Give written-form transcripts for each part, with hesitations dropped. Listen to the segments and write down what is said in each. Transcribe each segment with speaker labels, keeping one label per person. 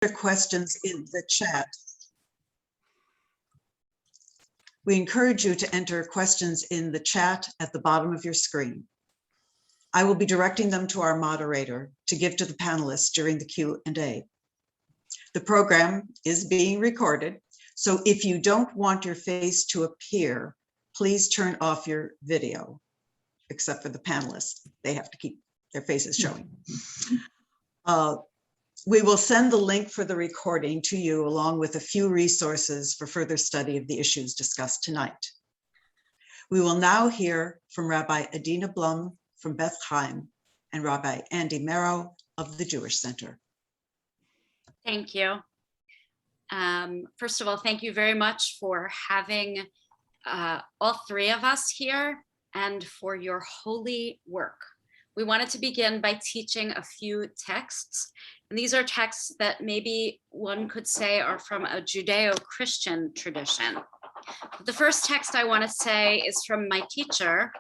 Speaker 1: Questions in the chat. We encourage you to enter questions in the chat at the bottom of your screen. I will be directing them to our moderator to give to the panelists during the Q&A. The program is being recorded, so if you don't want your face to appear, please turn off your video, except for the panelists. They have to keep their faces showing. We will send the link for the recording to you along with a few resources for further study of the issues discussed tonight. We will now hear from Rabbi Adina Blum from Beth Chaim and Rabbi Andy Merrow of the Jewish Center.
Speaker 2: Thank you. First of all, thank you very much for having all three of us here and for your holy work. We wanted to begin by teaching a few texts. And these are texts that maybe one could say are from a Judeo-Christian tradition. The first text I want to say is from my teacher,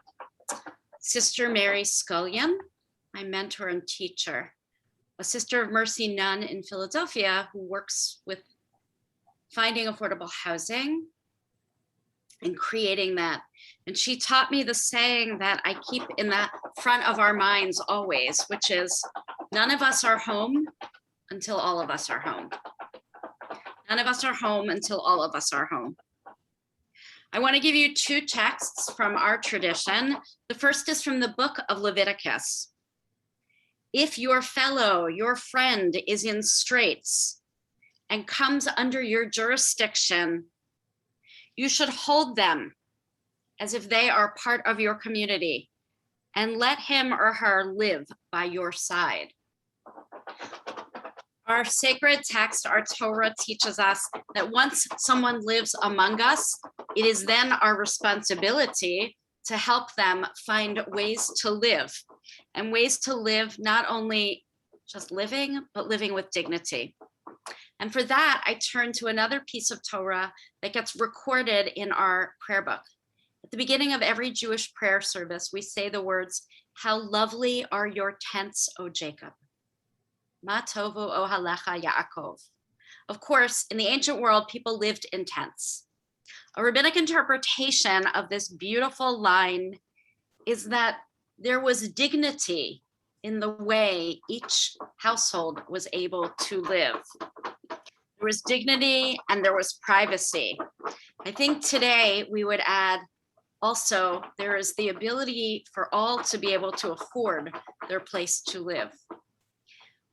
Speaker 2: Sister Mary Scullion, my mentor and teacher, a Sister of Mercy nun in Philadelphia who works with finding affordable housing and creating that. And she taught me the saying that I keep in the front of our minds always, which is, none of us are home until all of us are home. None of us are home until all of us are home. I want to give you two texts from our tradition. The first is from the book of Leviticus. If your fellow, your friend is in straits and comes under your jurisdiction, you should hold them as if they are part of your community and let him or her live by your side. Our sacred text, our Torah, teaches us that once someone lives among us, it is then our responsibility to help them find ways to live, and ways to live not only just living, but living with dignity. And for that, I turn to another piece of Torah that gets recorded in our prayer book. At the beginning of every Jewish prayer service, we say the words, "How lovely are your tents, O Jacob. Ma tovu ohalecha Yaakov." Of course, in the ancient world, people lived in tents. A rabbinic interpretation of this beautiful line is that there was dignity in the way each household was able to live. There was dignity and there was privacy. I think today we would add also there is the ability for all to be able to afford their place to live.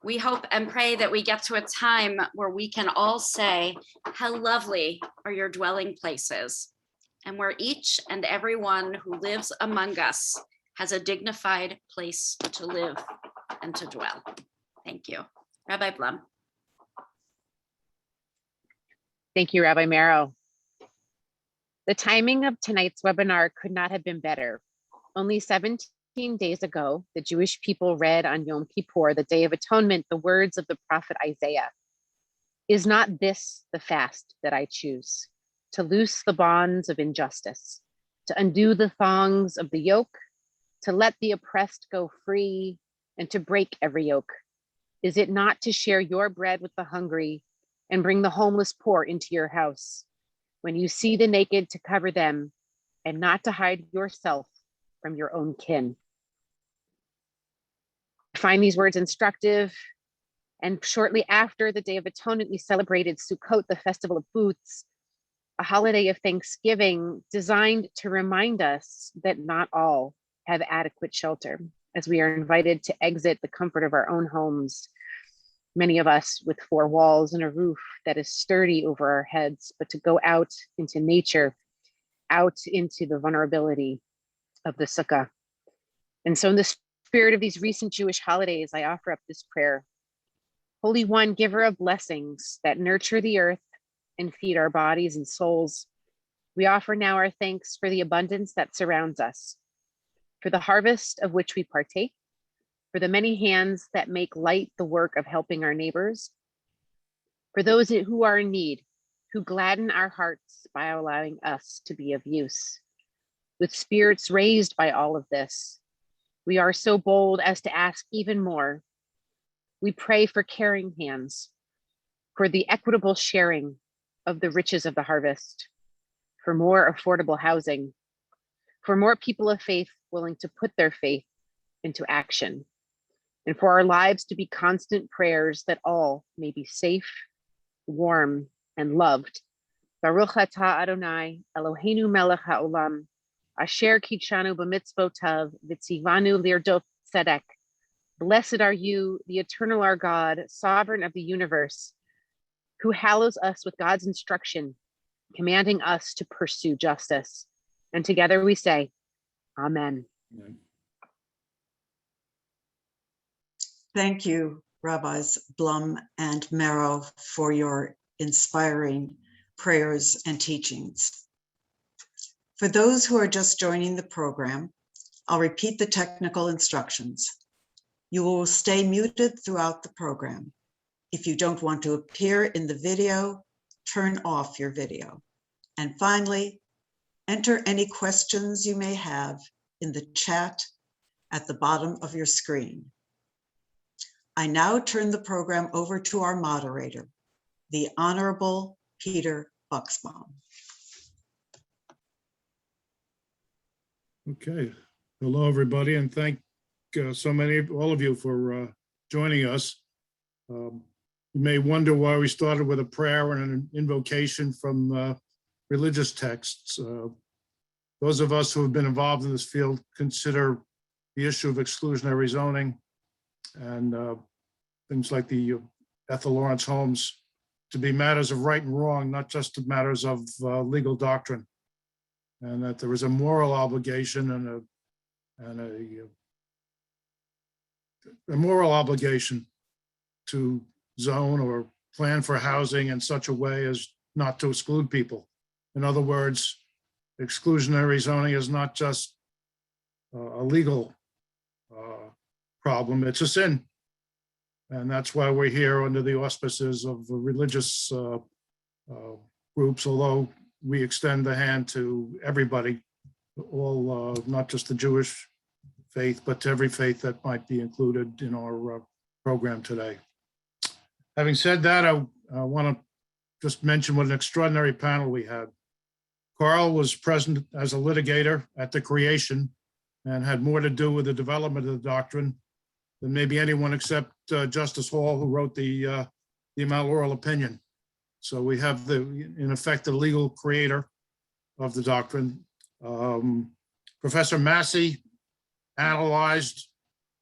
Speaker 2: We hope and pray that we get to a time where we can all say, how lovely are your dwelling places, and where each and every one who lives among us has a dignified place to live and to dwell. Thank you. Rabbi Blum.
Speaker 3: Thank you, Rabbi Merrow. The timing of tonight's webinar could not have been better. Only 17 days ago, the Jewish people read on Yom Kippur, the Day of Atonement, the words of the prophet Isaiah. Is not this the fast that I choose? To loose the bonds of injustice, to undo the thongs of the yoke, to let the oppressed go free, and to break every yoke. Is it not to share your bread with the hungry and bring the homeless poor into your house? When you see the naked, to cover them, and not to hide yourself from your own kin. I find these words instructive. And shortly after the Day of Atonement, we celebrated Sukkot, the Festival of Booths, a holiday of Thanksgiving designed to remind us that not all have adequate shelter, as we are invited to exit the comfort of our own homes, many of us with four walls and a roof that is sturdy over our heads, but to go out into nature, out into the vulnerability of the sukkah. And so in the spirit of these recent Jewish holidays, I offer up this prayer. Holy One, giver of blessings that nurture the earth and feed our bodies and souls, we offer now our thanks for the abundance that surrounds us, for the harvest of which we partake, for the many hands that make light the work of helping our neighbors, for those who are in need, who gladden our hearts by allowing us to be of use. With spirits raised by all of this, we are so bold as to ask even more. We pray for caring hands, for the equitable sharing of the riches of the harvest, for more affordable housing, for more people of faith willing to put their faith into action, and for our lives to be constant prayers that all may be safe, warm, and loved. Baruch atah Adonai, Eloheinu melech haolam, asher kitshanu b'mitzvotav, v'tzivanu lirdot tzedek. Blessed are you, the eternal our God, sovereign of the universe, who hallows us with God's instruction, commanding us to pursue justice. And together we say, Amen.
Speaker 1: Thank you, Rabbis Blum and Merrow, for your inspiring prayers and teachings. For those who are just joining the program, I'll repeat the technical instructions. You will stay muted throughout the program. If you don't want to appear in the video, turn off your video. And finally, enter any questions you may have in the chat at the bottom of your screen. I now turn the program over to our moderator, the Honorable Peter Buxbaum.
Speaker 4: Okay. Hello, everybody, and thank all of you for joining us. You may wonder why we started with a prayer and an invocation from religious texts. Those of us who have been involved in this field consider the issue of exclusionary zoning and things like the Ethel Lawrence homes to be matters of right and wrong, not just matters of legal doctrine, and that there is a moral obligation and a moral obligation to zone or plan for housing in such a way as not to exclude people. In other words, exclusionary zoning is not just a legal problem, it's a sin. And that's why we're here under the auspices of religious groups, although we extend the hand to everybody, all, not just the Jewish faith, but to every faith that might be included in our program today. Having said that, I want to just mention what an extraordinary panel we had. Carl was present as a litigator at the creation and had more to do with the development of the doctrine than maybe anyone except Justice Hall, who wrote the Mount Laurel opinion. So we have in effect, the legal creator of the doctrine. Professor Massey analyzed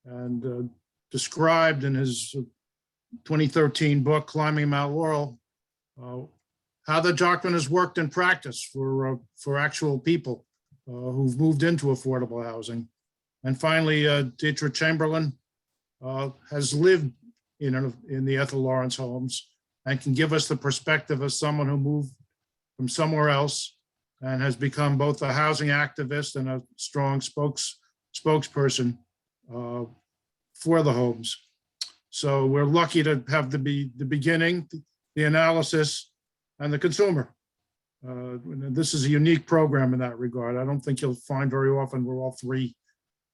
Speaker 4: and described in his 2013 book, Climbing Mount Laurel, how the doctrine has worked in practice for actual people who've moved into affordable housing. And finally, Dietrich Chamberlain has lived in the Ethel Lawrence homes and can give us the perspective of someone who moved from somewhere else and has become both a housing activist and a strong spokesperson for the homes. So we're lucky to have the beginning, the analysis, and the consumer. This is a unique program in that regard. I don't think you'll find very often where all three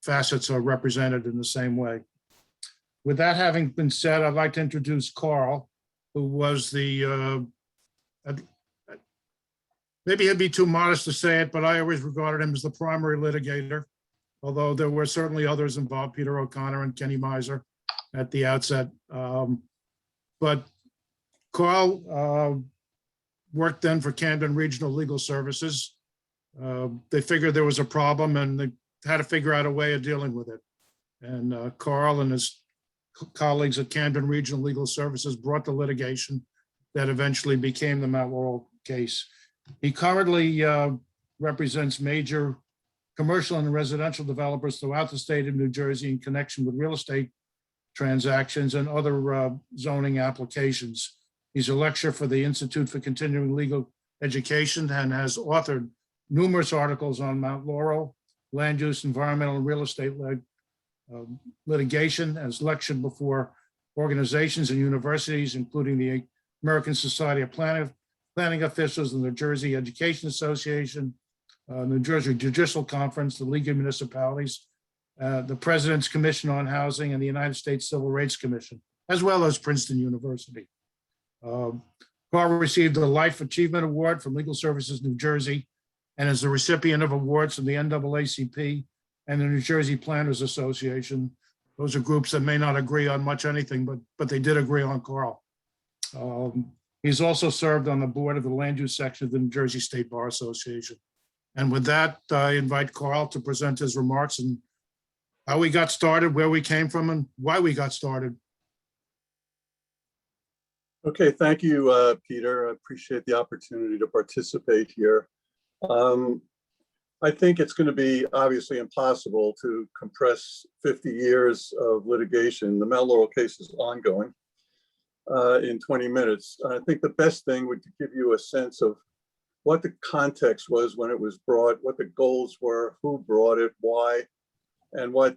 Speaker 4: facets are represented in the same way. With that having been said, I'd like to introduce Carl, who was maybe he'd be too modest to say it, but I always regarded him as the primary litigator, although there were certainly others involved, Peter O'Connor and Kenny Miser at the outset. But Carl worked then for Camden Regional Legal Services. They figured there was a problem and they had to figure out a way of dealing with it. And Carl and his colleagues at Camden Regional Legal Services brought the litigation that eventually became the Mount Laurel case. He currently represents major commercial and residential developers throughout the state of New Jersey in connection with real estate transactions and other zoning applications. He's a lecturer for the Institute for Continuing Legal Education and has authored numerous articles on Mount Laurel, land use, environmental, and real estate litigation, has lectured before organizations and universities, including the American Society of Planning Officials, the New Jersey Education Association, New Jersey Judicial Conference, the League of Municipalities, the President's Commission on Housing, and the United States Civil Rights Commission, as well as Princeton University. Carl received the Life Achievement Award from Legal Services New Jersey and is the recipient of awards from the NAACP and the New Jersey Planners Association. Those are groups that may not agree on much anything, but they did agree on Carl. He's also served on the board of the land use section of the New Jersey State Bar Association. And with that, I invite Carl to present his remarks and how we got started, where we came from, and why we got started.
Speaker 5: Okay, thank you, Peter. I appreciate the opportunity to participate here. I think it's going to be obviously impossible to compress 50 years of litigation. The Mount Laurel case is ongoing in 20 minutes. I think the best thing would to give you a sense of what the context was when it was brought, what the goals were, who brought it, why, and what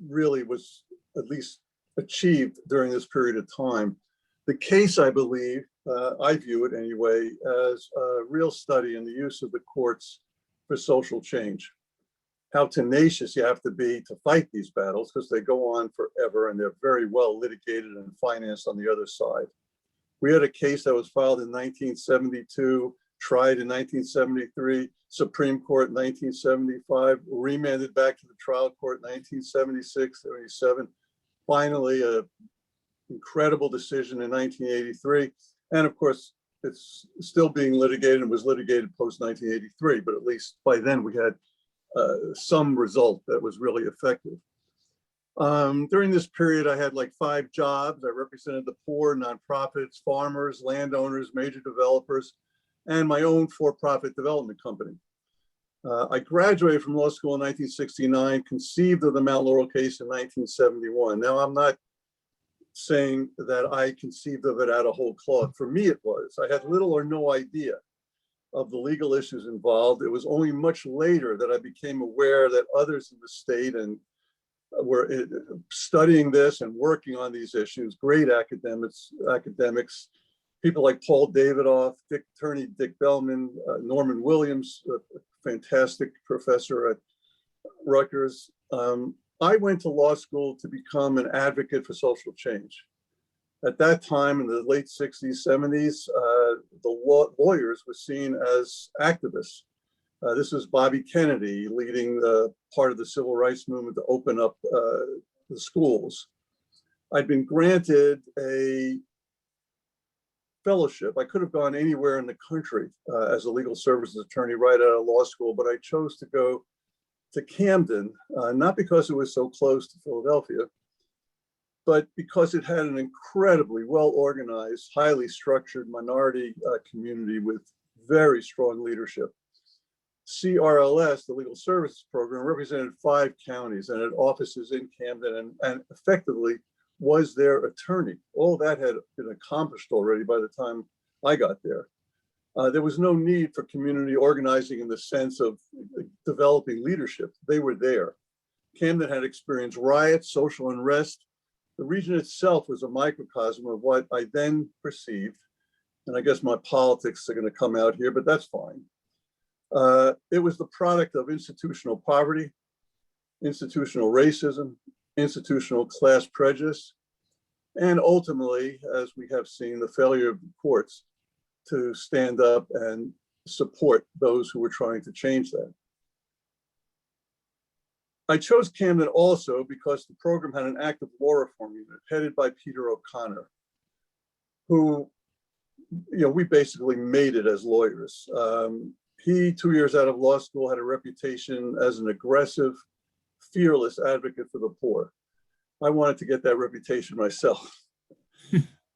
Speaker 5: really was at least achieved during this period of time. The case, I believe, I view it anyway, as a real study in the use of the courts for social change. How tenacious you have to be to fight these battles, because they go on forever and they're very well litigated and financed on the other side. We had a case that was filed in 1972, tried in 1973, Supreme Court in 1975, remanded back to the trial court in 1976, 77. Finally, a incredible decision in 1983. And of course, it's still being litigated and was litigated post 1983, but at least by then we had some result that was really effective. During this period, I had like 5 jobs. I represented the poor, nonprofits, farmers, landowners, major developers, and my own for-profit development company. I graduated from law school in 1969, conceived of the Mount Laurel case in 1971. Now, I'm not saying that I conceived of it out of whole cloth. For me, it was. I had little or no idea of the legal issues involved. It was only much later that I became aware that others in the state and were studying this and working on these issues, great academics, people like Paul Davidoff, attorney Dick Bellman, Norman Williams, a fantastic professor at Rutgers. I went to law school to become an advocate for social change. At that time, in the late 60s, 70s, the lawyers were seen as activists. This was Bobby Kennedy leading the part of the civil rights movement to open up the schools. I'd been granted a fellowship. I could have gone anywhere in the country as a legal services attorney right out of law school, but I chose to go to Camden, not because it was so close to Philadelphia, but because it had an incredibly well-organized, highly structured minority community with very strong leadership. CRLS, the Legal Services Program, represented 5 counties and had offices in Camden and effectively was their attorney. All that had been accomplished already by the time I got there. There was no need for community organizing in the sense of developing leadership. They were there. Camden had experienced riots, social unrest. The region itself was a microcosm of what I then perceived, and I guess my politics are going to come out here, but that's fine. It was the product of institutional poverty, institutional racism, institutional class prejudice, and ultimately, as we have seen, the failure of the courts to stand up and support those who were trying to change that. I chose Camden also because the program had an active law reform unit headed by Peter O'Connor, who, we basically made it as lawyers. He, 2 years out of law school, had a reputation as an aggressive, fearless advocate for the poor. I wanted to get that reputation myself.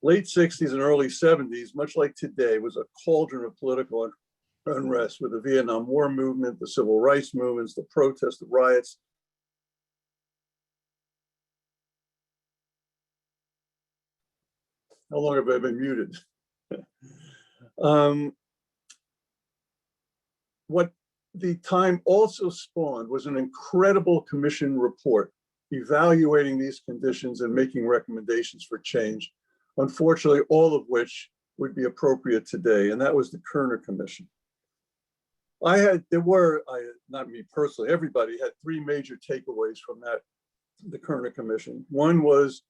Speaker 5: Late 60s and early 70s, much like today, was a cauldron of political unrest with the Vietnam War movement, the civil rights movements, the protests, the riots. How long have I been muted? What the time also spawned was an incredible commission report evaluating these conditions and making recommendations for change, unfortunately, all of which would be appropriate today, and that was the Kerner Commission. Not me personally, everybody had 3 major takeaways from the Kerner Commission. One was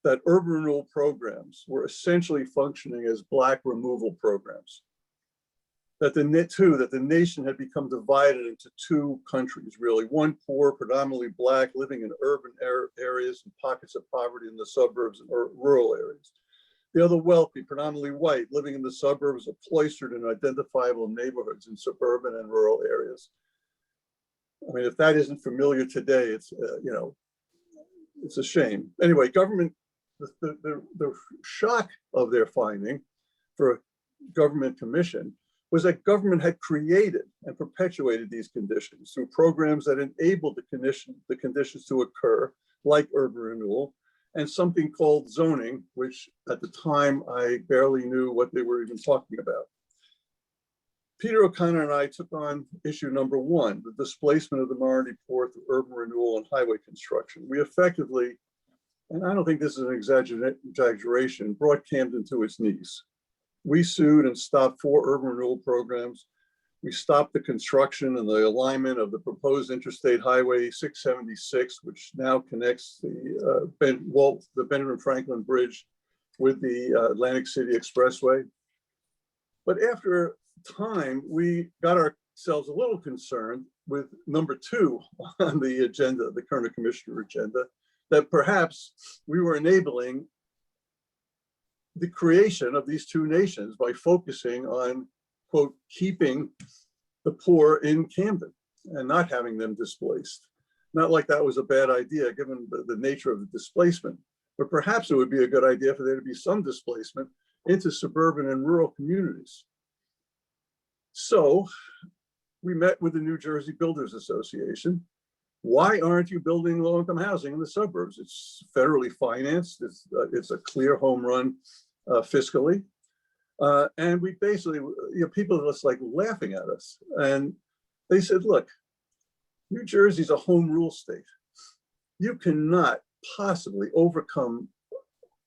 Speaker 5: that urban renewal programs were essentially functioning as Black removal programs. That the nation had become divided into two countries, really. One poor, predominantly Black, living in urban areas and pockets of poverty in the suburbs and rural areas. The other wealthy, predominantly white, living in the suburbs of cloistered and identifiable neighborhoods in suburban and rural areas. I mean, if that isn't familiar today, it's, you know, it's a shame. Anyway, government, the shock of their finding for a government commission was that government had created and perpetuated these conditions through programs that enabled the conditions to occur, like urban renewal, and something called zoning, which at the time I barely knew what they were even talking about. Peter O'Connor and I took on issue number one, the displacement of the minority poor through urban renewal and highway construction. We effectively, and I don't think this is an exaggeration, brought Camden to its knees. We sued and stopped 4 urban renewal programs. We stopped the construction and the alignment of the proposed Interstate Highway 676, which now connects the Benjamin Franklin Bridge with the Atlantic City Expressway. But after time, we got ourselves a little concerned with number 2 on the agenda, the Kerner Commissioner agenda, that perhaps we were enabling the creation of these two nations by focusing on, quote, keeping the poor in Camden and not having them displaced. Not like that was a bad idea given the nature of the displacement, but perhaps it would be a good idea for there to be some displacement into suburban and rural communities. So we met with the New Jersey Builders Association. Why aren't you building low-income housing in the suburbs? It's federally financed. It's a clear home run fiscally. And we basically, you know, people are just like laughing at us. And they said, look, New Jersey's a home rule state. You cannot possibly overcome,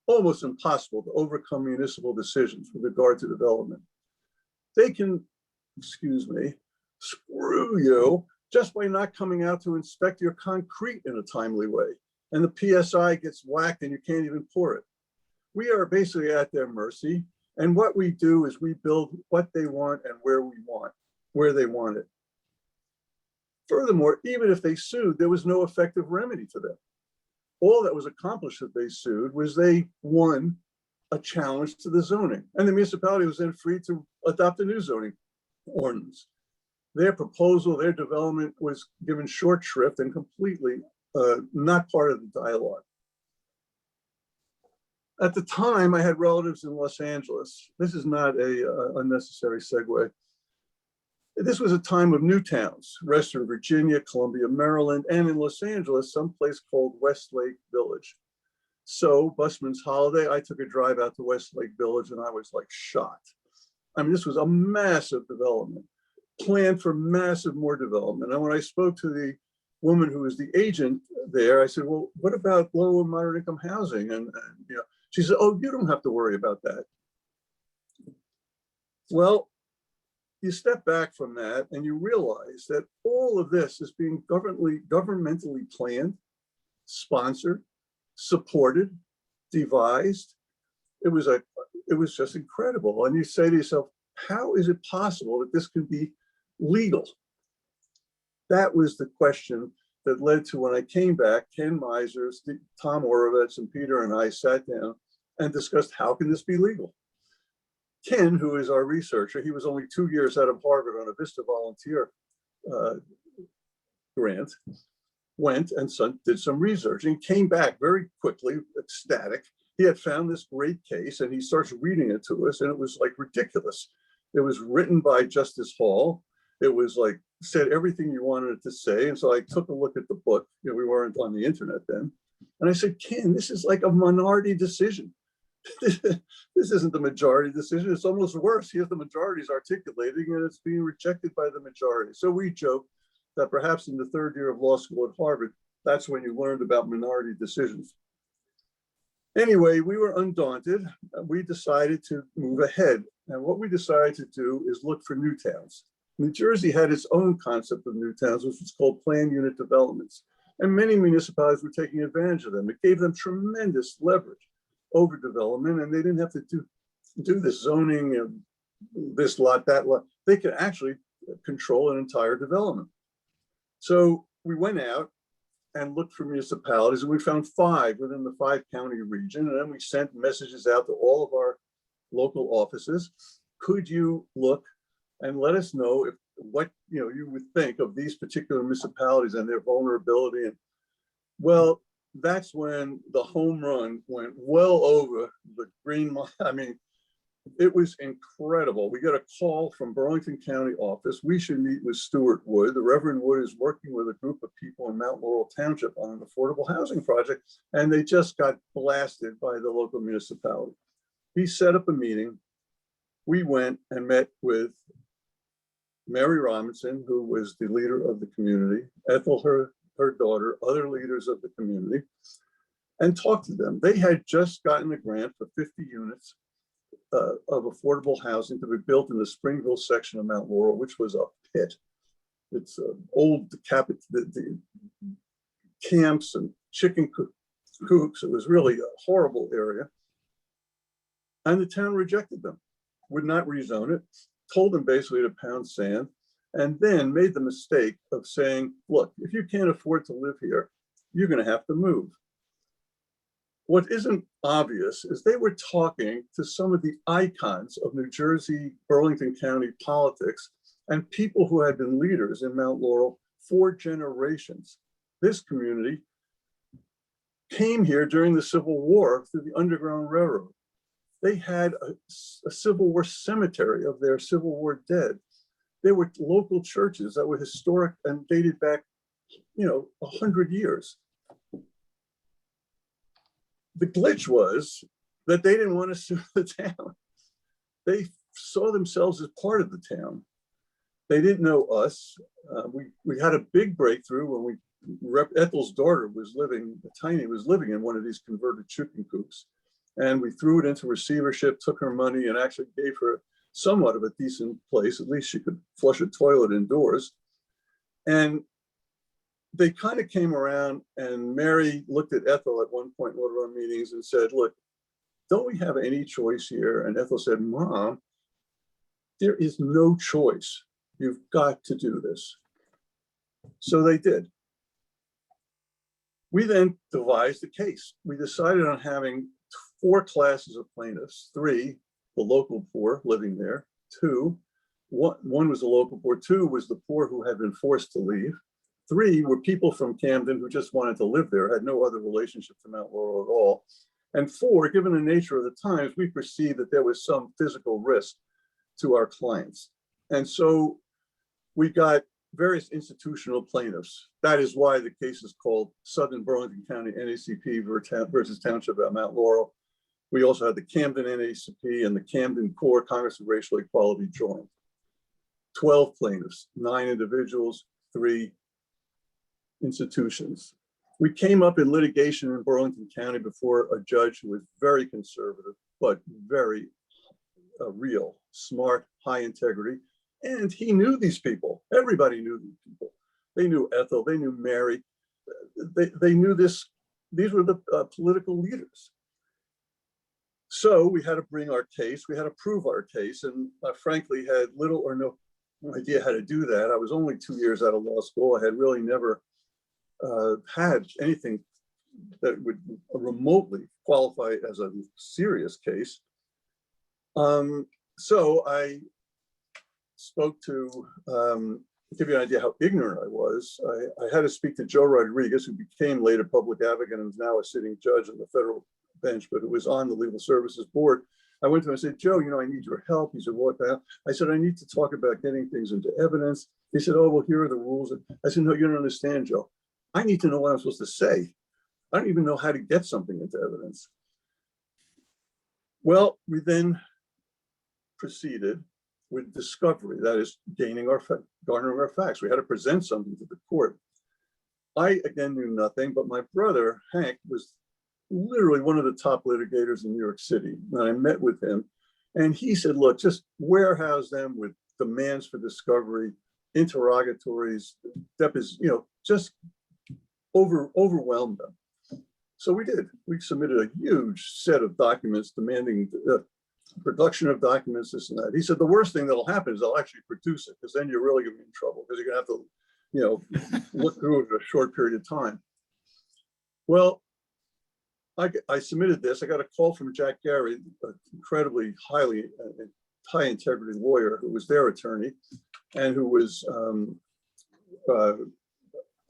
Speaker 5: almost impossible to overcome municipal decisions with regard to development. They can, excuse me, screw you just by not coming out to inspect your concrete in a timely way. And the PSI gets whacked and you can't even pour it. We are basically at their mercy. And what we do is we build what they want and where they want it. Furthermore, even if they sued, there was no effective remedy for them. All that was accomplished if they sued was they won a challenge to the zoning. And the municipality was then free to adopt a new zoning ordinance. Their proposal, their development was given short shrift and completely not part of the dialogue. At the time, I had relatives in Los Angeles. This is not a unnecessary segue. This was a time of new towns, Western Virginia, Columbia, Maryland, and in Los Angeles, someplace called Westlake Village. So busman's holiday, I took a drive out to Westlake Village and I was like shocked. I mean, this was a massive development, planned for massive more development. And when I spoke to the woman who was the agent there, I said, well, what about low and moderate income housing? And you know, she said, oh, you don't have to worry about that. Well, you step back from that and you realize that all of this is being governmentally planned, sponsored, supported, devised. It was just incredible. And you say to yourself, how is it possible that this can be legal? That was the question that led to when I came back, Ken Misers, Tom Orovitz, and Peter and I sat down and discussed how can this be legal? Ken, who is our researcher, he was only 2 years out of Harvard on a Vista volunteer grant, went and did some research and came back very quickly, ecstatic. He had found this great case and he starts reading it to us and it was like ridiculous. It was written by Justice Hall. It was like, said everything you wanted it to say. And so I took a look at the book. You know, we weren't on the internet then. And I said, Ken, this is like a minority decision. This isn't the majority decision. It's almost worse. Here's the majorities articulating and it's being rejected by the majority. So we joke that perhaps in the 3rd year of law school at Harvard, that's when you learned about minority decisions. Anyway, we were undaunted. We decided to move ahead. And what we decided to do is look for new towns. New Jersey had its own concept of new towns, which was called planned unit developments. And many municipalities were taking advantage of them. It gave them tremendous leverage. overdevelopment, and they didn't have to do this zoning and this lot, that lot. They could actually control an entire development. So we went out and looked for municipalities, and we found 5 within the 5-county region. And then we sent messages out to all of our local offices. Could you look and let us know if what you would think of these particular municipalities and their vulnerability? And well, that's when the home run went well over the green line. I mean, it was incredible. We got a call from Burlington County office. We should meet with Stuart Wood. The Reverend Wood is working with a group of people in Mount Laurel Township on an affordable housing project, and they just got blasted by the local municipality. He set up a meeting. We went and met with Mary Robinson, who was the leader of the community, Ethel, her daughter, other leaders of the community, and talked to them. They had just gotten a grant for 50 units of affordable housing to be built in the Springville section of Mount Laurel, which was a pit. It's old the camps and chicken coops. It was really a horrible area. And the town rejected them, would not rezone it, told them basically to pound sand, and then made the mistake of saying, look, if you can't afford to live here, you're going to have to move. What isn't obvious is they were talking to some of the icons of New Jersey, Burlington County politics, and people who had been leaders in Mount Laurel for generations. This community came here during the Civil War through the Underground Railroad. They had a Civil War cemetery of their Civil War dead. There were local churches that were historic and dated back, 100 years. The glitch was that they didn't want to sue the town. They saw themselves as part of the town. They didn't know us. We had a big breakthrough when Ethel's daughter was living in one of these converted chicken coops. And we threw it into receivership, took her money, and actually gave her somewhat of a decent place. At least she could flush a toilet indoors. And they kind of came around, and Mary looked at Ethel at one point in one of our meetings and said, look, don't we have any choice here? And Ethel said, Mom, there is no choice. You've got to do this. So they did. We then devised a case. We decided on having 4 classes of plaintiffs: 3, the local poor living there; 2, one was the local poor; 2 was the poor who had been forced to leave; 3 were people from Camden who just wanted to live there, had no other relationship to Mount Laurel at all; and 4, given the nature of the times, we perceived that there was some physical risk to our clients. And so we got various institutional plaintiffs. That is why the case is called Southern Burlington County NACP versus Township at Mount Laurel. We also had the Camden NACP and the Camden Core Congress of Racial Equality joined. 12 plaintiffs, 9 individuals, 3 institutions. We came up in litigation in Burlington County before a judge who was very conservative, but very real, smart, high integrity. And he knew these people. Everybody knew these people. They knew Ethel, they knew Mary. They knew this. These were the political leaders. So we had to bring our case. We had to prove our case. And I frankly had little or no idea how to do that. I was only 2 years out of law school. I had really never had anything that would remotely qualify as a serious case. So I spoke to, give you an idea how ignorant I was. I had to speak to Joe Rodriguez, who became later public advocate and is now a sitting judge on the federal bench, but who was on the legal services board. I went to him and said, Joe, I need your help. He said, what now? I said, I need to talk about getting things into evidence. He said, oh, well, here are the rules. I said, no, you don't understand, Joe. I need to know what I'm supposed to say. I don't even know how to get something into evidence. Well, we then proceeded with discovery, that is garnering our facts. We had to present something to the court. I, again, knew nothing, but my brother, Hank, was literally one of the top litigators in New York City. And I met with him, and he said, look, just warehouse them with demands for discovery, interrogatories, just overwhelm them. So we did. We submitted a huge set of documents demanding the production of documents, this and that. He said, the worst thing that'll happen is they'll actually produce it, because then you're really gonna be in trouble, because you're gonna have to, you know, look through it in a short period of time. Well, I submitted this. I got a call from Jack Gary, an incredibly high integrity lawyer who was their attorney and who was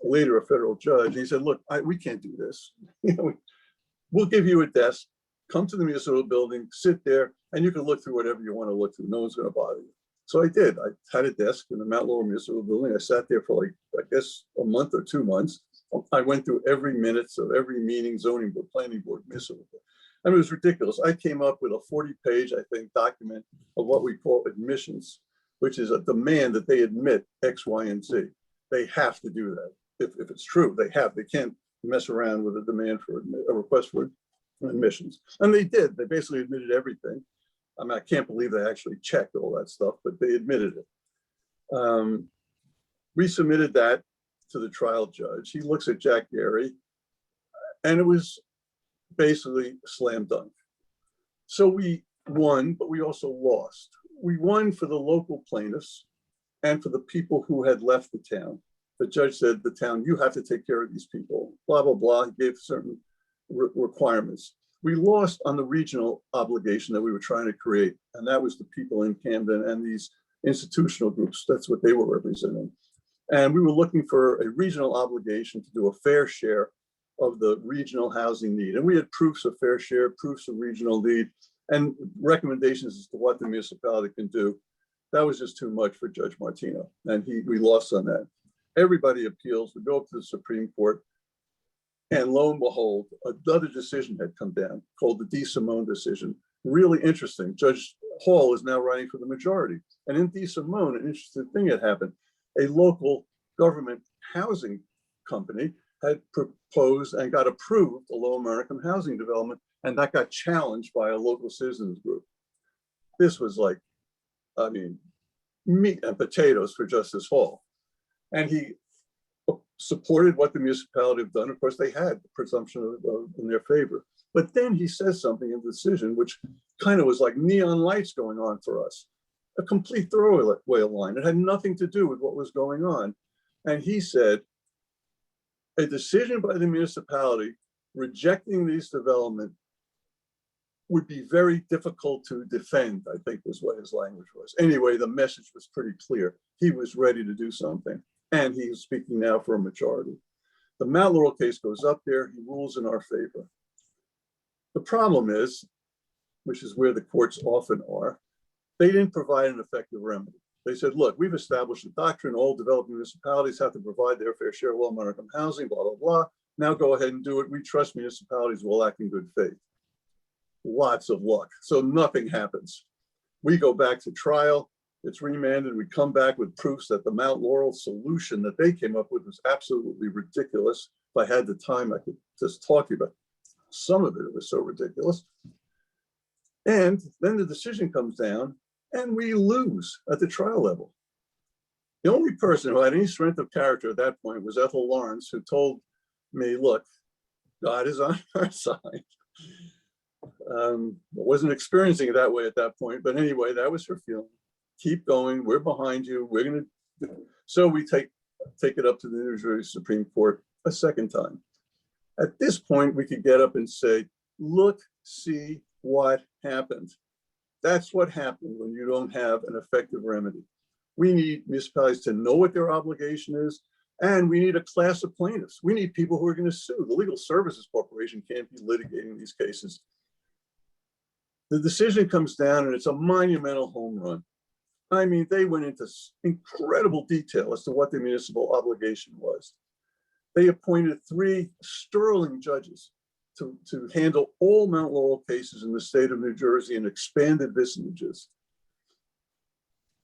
Speaker 5: later a federal judge. He said, look, we can't do this. You know, we'll give you a desk, come to the municipal building, sit there, and you can look through whatever you want to look through. No one's going to bother you. So I did. I had a desk in the Mount Laurel Municipal Building. I sat there for like, I guess, a month or 2 months. I went through every minutes of every meeting, zoning board, planning board, municipal board. I mean, it was ridiculous. I came up with a 40-page, I think, document of what we call admissions, which is a demand that they admit X, Y, and Z. They have to do that. If it's true, they can't mess around with a demand for a request for admissions. And they did. They basically admitted everything. I mean, I can't believe they actually checked all that stuff, but they admitted it. We submitted that to the trial judge. He looks at Jack Gary, and it was basically slam dunk. So we won, but we also lost. We won for the local plaintiffs and for the people who had left the town. The judge said, the town, you have to take care of these people, blah, blah, blah. He gave certain requirements. We lost on the regional obligation that we were trying to create. And that was the people in Camden and these institutional groups. That's what they were representing. And we were looking for a regional obligation to do a fair share of the regional housing need. And we had proofs of fair share, proofs of regional need, and recommendations as to what the municipality can do. That was just too much for Judge Martino. And we lost on that. Everybody appeals. We go up to the Supreme Court. And lo and behold, another decision had come down called the D. Simone decision. Really interesting. Judge Hall is now writing for the majority. And in D. Simone, an interesting thing had happened. A local government housing company had proposed and got approved a low-income housing development, and that got challenged by a local citizens group. This was like, I mean, meat and potatoes for Justice Hall. And he supported what the municipality have done. Of course, they had the presumption in their favor. But then he says something in the decision, which kind of was like neon lights going on for us. A complete throwaway line. It had nothing to do with what was going on. And he said, a decision by the municipality rejecting these development would be very difficult to defend, I think was what his language was. Anyway, the message was pretty clear. He was ready to do something. And he is speaking now for a majority. The Mount Laurel case goes up there. He rules in our favor. The problem is, which is where the courts often are, they didn't provide an effective remedy. They said, look, we've established a doctrine. All developing municipalities have to provide their fair share of low-income housing, blah, blah, blah. Now go ahead and do it. We trust municipalities will act in good faith. Lots of luck. So nothing happens. We go back to trial. It's remanded. We come back with proofs that the Mount Laurel solution that they came up with was absolutely ridiculous. If I had the time, I could just talk to you about some of it. It was so ridiculous. And then the decision comes down and we lose at the trial level. The only person who had any strength of character at that point was Ethel Lawrence, who told me, look, God is on our side. I wasn't experiencing it that way at that point, but anyway, that was her feeling. Keep going, we're behind you, we're gonna do. So we take it up to the New Jersey Supreme Court a second time. At this point, we could get up and say, look, see what happened. That's what happened when you don't have an effective remedy. We need municipalities to know what their obligation is, and we need a class of plaintiffs. We need people who are gonna sue. The Legal Services Corporation can't be litigating these cases. The decision comes down and it's a monumental home run. I mean, they went into incredible detail as to what the municipal obligation was. They appointed 3 sterling judges to handle all Mount Laurel cases in the state of New Jersey and expanded vicinages.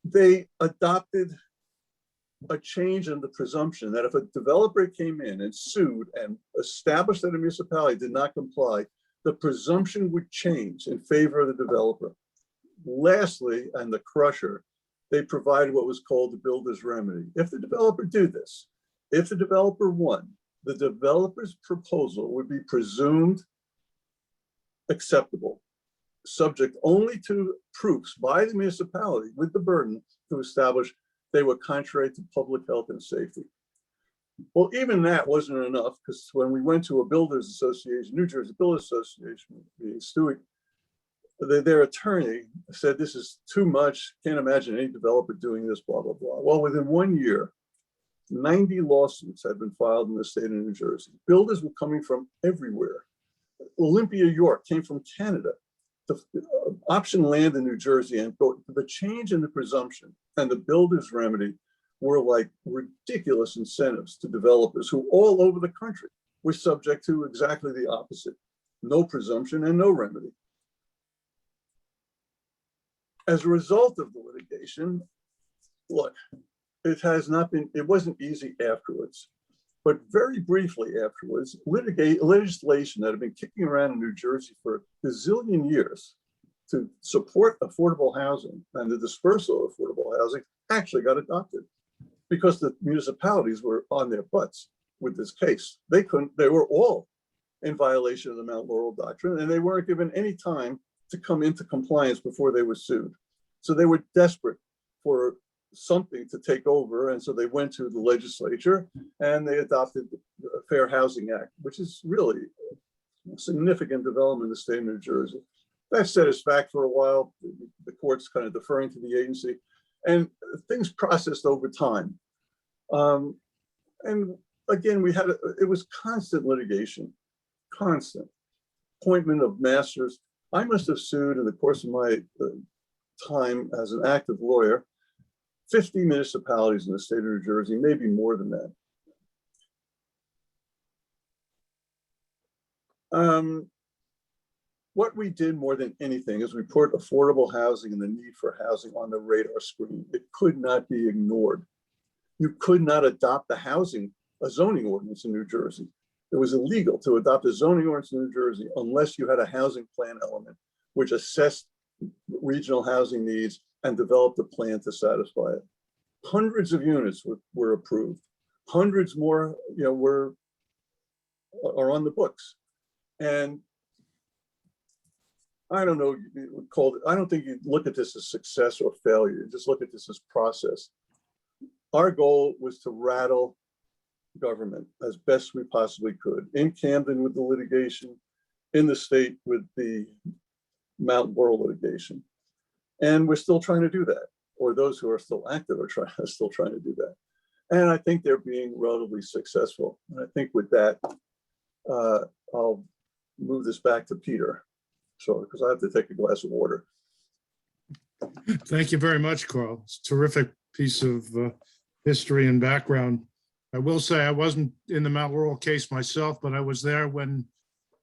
Speaker 5: They adopted a change in the presumption that if a developer came in and sued and established that a municipality did not comply, the presumption would change in favor of the developer. Lastly, and the crusher, they provided what was called the builder's remedy. If the developer did this, if the developer won, the developer's proposal would be presumed acceptable, subject only to proofs by the municipality with the burden to establish they were contrary to public health and safety. Well, even that wasn't enough, because when we went to a builders association, New Jersey Builders Association meeting, Stewie, their attorney said, this is too much, can't imagine any developer doing this, blah, blah, blah. Well, within 1 year, 90 lawsuits had been filed in the state of New Jersey. Builders were coming from everywhere. Olympia, York came from Canada. The option land in New Jersey, and the change in the presumption and the builder's remedy were like ridiculous incentives to developers who all over the country were subject to exactly the opposite. No presumption and no remedy. As a result of the litigation, look, it wasn't easy afterwards, but very briefly afterwards, legislation that had been kicking around in New Jersey for a gazillion years to support affordable housing and the dispersal of affordable housing actually got adopted, because the municipalities were on their butts with this case. They were all in violation of the Mount Laurel Doctrine, and they weren't given any time to come into compliance before they were sued. So they were desperate for something to take over. And so they went to the legislature and they adopted the Fair Housing Act, which is really a significant development in the state of New Jersey. That set us back for a while. The courts kind of deferring to the agency, and things processed over time. And again, it was constant litigation, constant appointment of masters. I must have sued in the course of my time as an active lawyer 50 municipalities in the state of New Jersey, maybe more than that. What we did more than anything is we put affordable housing and the need for housing on the radar screen. It could not be ignored. You could not adopt a zoning ordinance in New Jersey. It was illegal to adopt a zoning ordinance in New Jersey unless you had a housing plan element, which assessed regional housing needs and developed a plan to satisfy it. Hundreds of units were approved. Hundreds more, are on the books. And I don't know, I don't think you look at this as success or failure. You just look at this as process. Our goal was to rattle government as best we possibly could, in Camden with the litigation, in the state with the Mount Laurel litigation. And we're still trying to do that, or those who are still active are still trying to do that. And I think they're being relatively successful. And I think with that, I'll move this back to Peter. So, because I have to take a glass of water.
Speaker 4: Thank you very much, Carl. It's a terrific piece of history and background. I will say I wasn't in the Mount Laurel case myself, but I was there when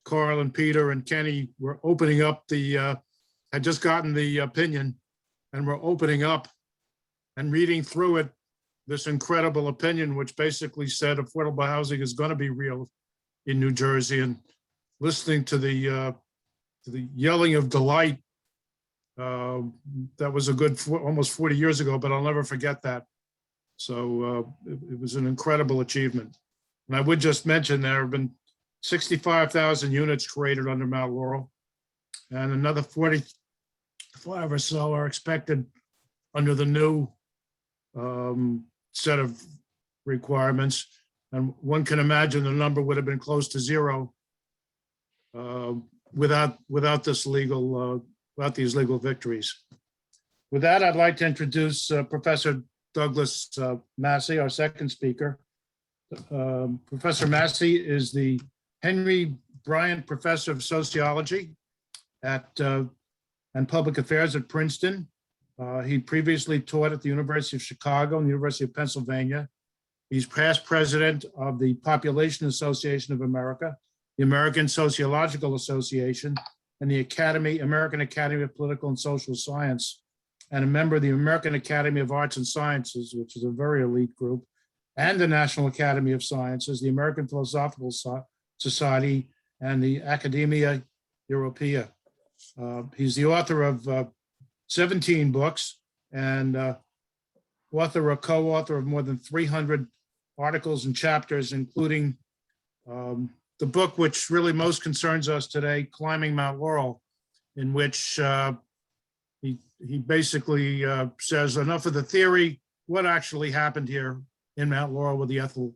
Speaker 4: Carl and Peter and Kenny were opening up had just gotten the opinion, and were opening up and reading through it, this incredible opinion, which basically said affordable housing is going to be real in New Jersey, and listening to the yelling of delight. That was a good almost 40 years ago, but I'll never forget that. So it was an incredible achievement. And I would just mention there have been 65,000 units created under Mount Laurel, and another 45 or so are expected under the new set of requirements. And one can imagine the number would have been close to zero without these legal victories. With that, I'd like to introduce Professor Douglas Massey, our second speaker. Professor Massey is the Henry Bryant Professor of Sociology and Public Affairs at Princeton. He previously taught at the University of Chicago and the University of Pennsylvania. He's past president of the Population Association of America, the American Sociological Association, and the American Academy of Political and Social Science, and a member of the American Academy of Arts and Sciences, which is a very elite group, and the National Academy of Sciences, the American Philosophical Society, and the Academia Europaea. He's the author of 17 books and author or co-author of more than 300 articles and chapters, including The book which really most concerns us today, Climbing Mount Laurel, in which he basically says enough of the theory, what actually happened here in Mount Laurel with the Ethel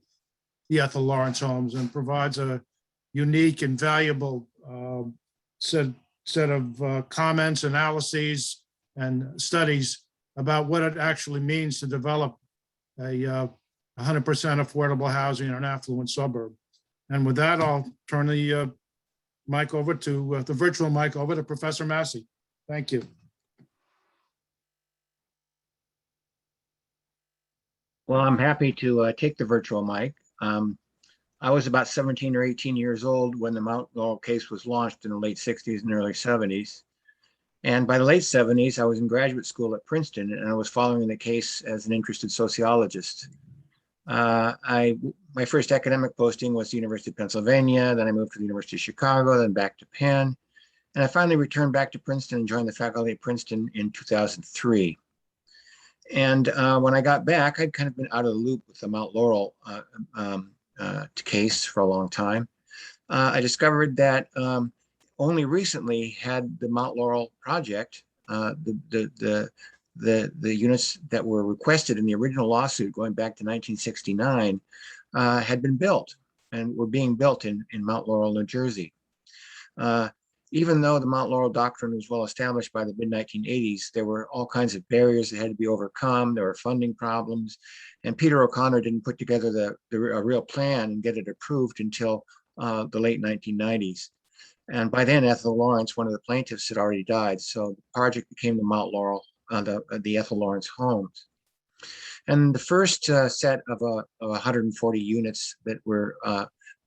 Speaker 4: Lawrence homes, and provides a unique and valuable set of comments, analyses, and studies about what it actually means to develop a 100% affordable housing in an affluent suburb. And with that, I'll turn the mic over to the virtual mic over to Professor Massey. Thank you.
Speaker 6: Well, I'm happy to take the virtual mic. I was about 17 or 18 years old when the Mount Laurel case was launched in the late 60s and early 70s. And by the late 70s, I was in graduate school at Princeton, and I was following the case as an interested sociologist. My first academic posting was the University of Pennsylvania, then I moved to the University of Chicago, then back to Penn. And I finally returned back to Princeton and joined the faculty at Princeton in 2003. And when I got back, I'd kind of been out of the loop with the Mount Laurel case for a long time. I discovered that only recently had the Mount Laurel project, the units that were requested in the original lawsuit going back to 1969 had been built and were being built in Mount Laurel, New Jersey. Even though the Mount Laurel doctrine was well established by the mid-1980s, there were all kinds of barriers that had to be overcome. There were funding problems, and Peter O'Connor didn't put together a real plan and get it approved until the late 1990s. And by then, Ethel Lawrence, one of the plaintiffs, had already died. So the project became the Mount Laurel, the Ethel Lawrence homes. And the first set of 140 units that were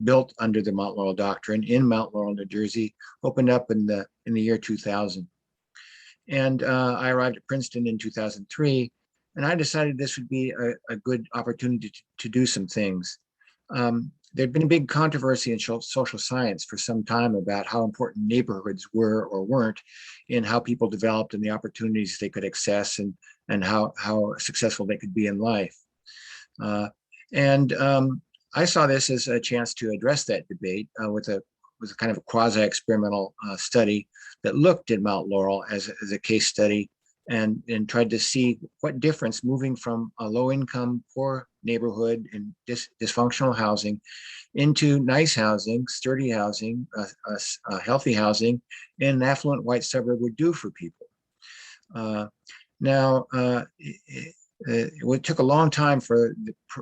Speaker 6: built under the Mount Laurel doctrine in Mount Laurel, New Jersey, opened up in the year 2000. And I arrived at Princeton in 2003, and I decided this would be a good opportunity to do some things. There'd been a big controversy in social science for some time about how important neighborhoods were or weren't in how people developed and the opportunities they could access and how successful they could be in life. I saw this as a chance to address that debate with a kind of a quasi-experimental study that looked at Mount Laurel as a case study and tried to see what difference moving from a low-income, poor neighborhood and dysfunctional housing into nice housing, sturdy housing, healthy housing in an affluent white suburb would do for people. It took a long time for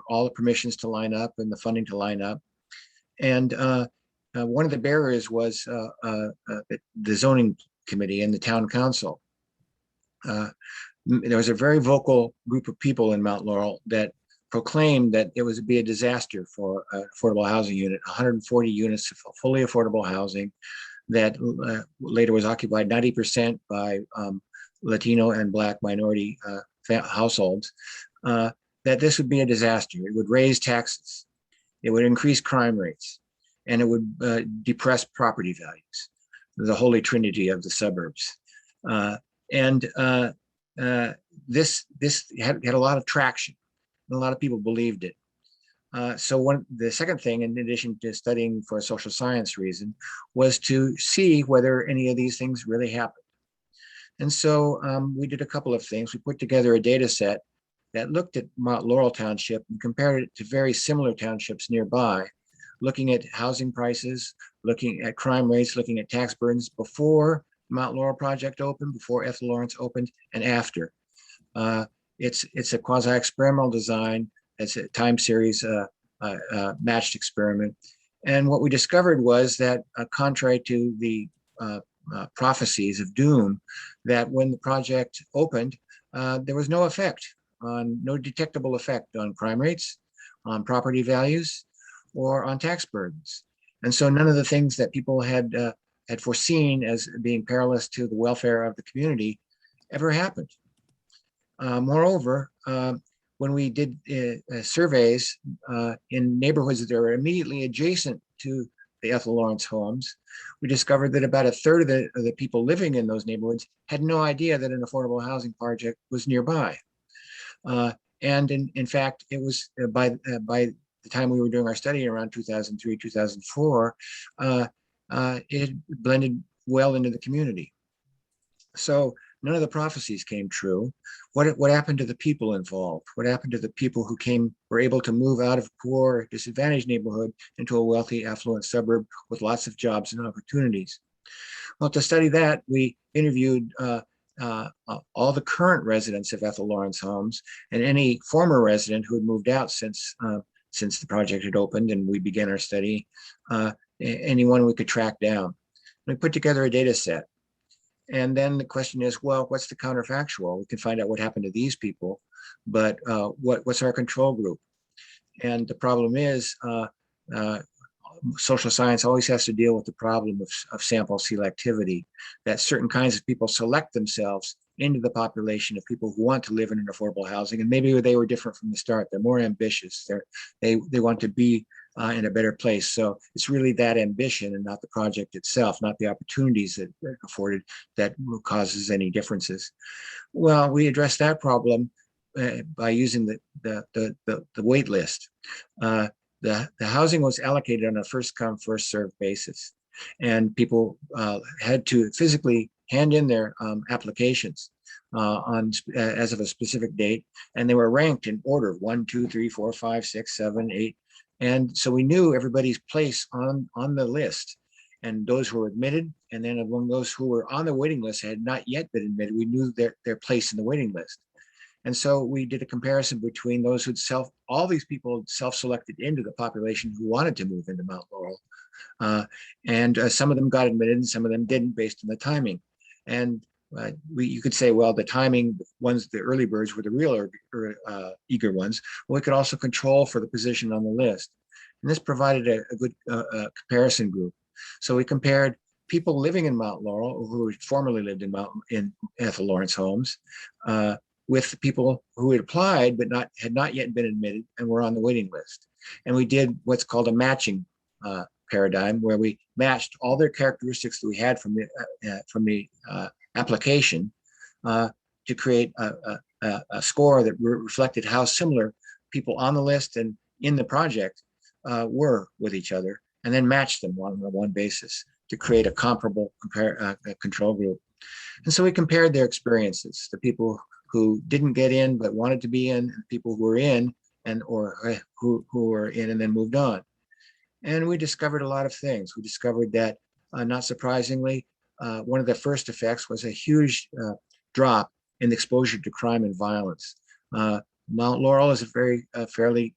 Speaker 6: all the permissions to line up and the funding to line up. And one of the barriers was the zoning committee and the town council. There was a very vocal group of people in Mount Laurel that proclaimed that it would be a disaster for affordable housing unit, 140 units of fully affordable housing that later was occupied 90% by Latino and Black minority households, that this would be a disaster. It would raise taxes, it would increase crime rates, and it would depress property values, the holy trinity of the suburbs. This had a lot of traction, and a lot of people believed it. So the second thing, in addition to studying for a social science reason, was to see whether any of these things really happened. And so we did a couple of things. We put together a data set that looked at Mount Laurel Township and compared it to very similar townships nearby, looking at housing prices, looking at crime rates, looking at tax burdens before Mount Laurel project opened, before Ethel Lawrence opened, and after. It's a quasi-experimental design. It's a time series matched experiment. And what we discovered was that contrary to the prophecies of doom, that when the project opened, there was no detectable effect on crime rates, on property values, or on tax burdens. And so none of the things that people had foreseen as being perilous to the welfare of the community ever happened. Moreover, when we did surveys in neighborhoods that are immediately adjacent to the Ethel Lawrence homes, we discovered that about a third of the people living in those neighborhoods had no idea that an affordable housing project was nearby. And in fact, it was by the time we were doing our study around 2003, 2004, it blended well into the community. So none of the prophecies came true. What happened to the people involved? What happened to the people who were able to move out of poor, disadvantaged neighborhood into a wealthy, affluent suburb with lots of jobs and opportunities? Well, to study that, we interviewed all the current residents of Ethel Lawrence Homes and any former resident who had moved out since the project had opened and we began our study, anyone we could track down. We put together a data set. And then the question is, well, what's the counterfactual? We can find out what happened to these people, but what's our control group? And the problem is, social science always has to deal with the problem of sample selectivity, that certain kinds of people select themselves into the population of people who want to live in an affordable housing. And maybe they were different from the start. They're more ambitious. They want to be in a better place. So it's really that ambition and not the project itself, not the opportunities that are afforded, that causes any differences. Well, we addressed that problem by using the wait list. The housing was allocated on a first come, first served basis. And people had to physically hand in their applications as of a specific date. And they were ranked in order 1, 2, 3, 4, 5, 6, 7, 8. And so we knew everybody's place on the list, and those who were admitted. And then among those who were on the waiting list had not yet been admitted, we knew their place in the waiting list. And so we did a comparison between those who'd all these people self-selected into the population who wanted to move into Mount Laurel. And some of them got admitted and some of them didn't based on the timing. And you could say, well, the timing the early birds were the real eager ones. Well, we could also control for the position on the list. And this provided a good comparison group. So we compared people living in Mount Laurel who formerly lived in Ethel Lawrence Homes with people who had applied but had not yet been admitted and were on the waiting list. And we did what's called a matching paradigm, where we matched all their characteristics that we had from the application to create a score that reflected how similar people on the list and in the project were with each other, and then matched them on one basis to create a comparable control group. And so we compared their experiences, the people who didn't get in but wanted to be in, and people who were in or who were in and then moved on. And we discovered a lot of things. We discovered that, not surprisingly, one of the first effects was a huge drop in exposure to crime and violence. Mount Laurel is a very fairly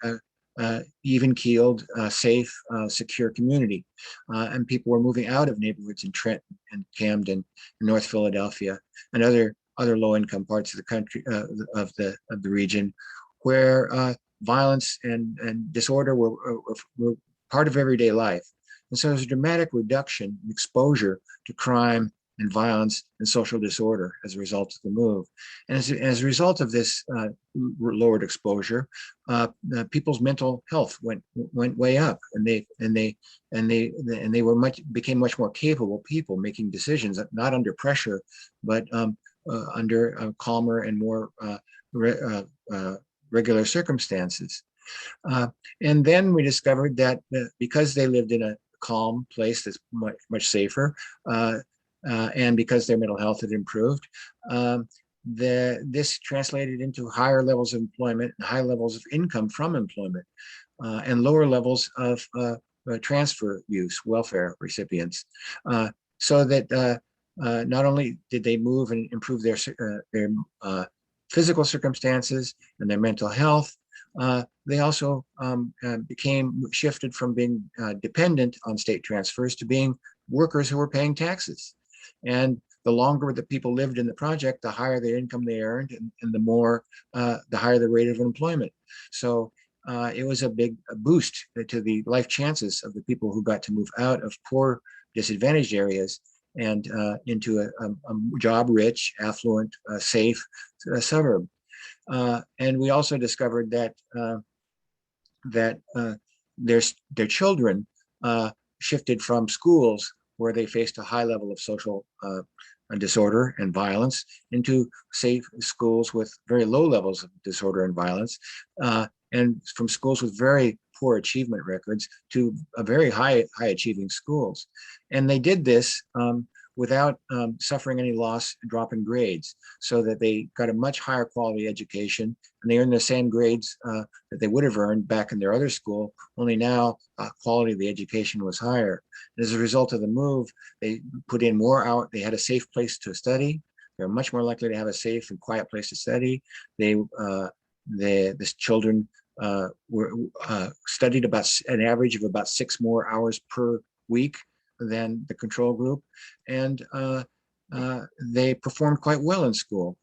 Speaker 6: even-keeled, safe, secure community. And people were moving out of neighborhoods in Trenton and Camden and North Philadelphia and other low-income parts of the country, of the region, where violence and disorder were part of everyday life. And so there's a dramatic reduction in exposure to crime and violence and social disorder as a result of the move. And as a result of this lowered exposure, people's mental health went way up, and they became much more capable people making decisions, not under pressure, but under calmer and more regular circumstances. And then we discovered that because they lived in a calm place that's much safer, and because their mental health had improved, this translated into higher levels of employment and high levels of income from employment, and lower levels of transfer use, welfare recipients, so that not only did they move and improve their physical circumstances and their mental health, they also shifted from being dependent on state transfers to being workers who were paying taxes. And the longer that people lived in the project, the higher the income they earned, and the higher the rate of employment. So it was a big boost to the life chances of the people who got to move out of poor, disadvantaged areas and into a job-rich, affluent, safe suburb. And we also discovered that their children shifted from schools where they faced a high level of social disorder and violence into safe schools with very low levels of disorder and violence, and from schools with very poor achievement records to a very high achieving schools. And they did this without suffering any loss, drop in grades, so that they got a much higher quality education, and they earned the same grades that they would have earned back in their other school, only now quality of the education was higher. And as a result of the move, they put in more hours, they had a safe place to study. They're much more likely to have a safe and quiet place to study. The children were studied about an average of about 6 more hours per week than the control group, and they performed quite well in school.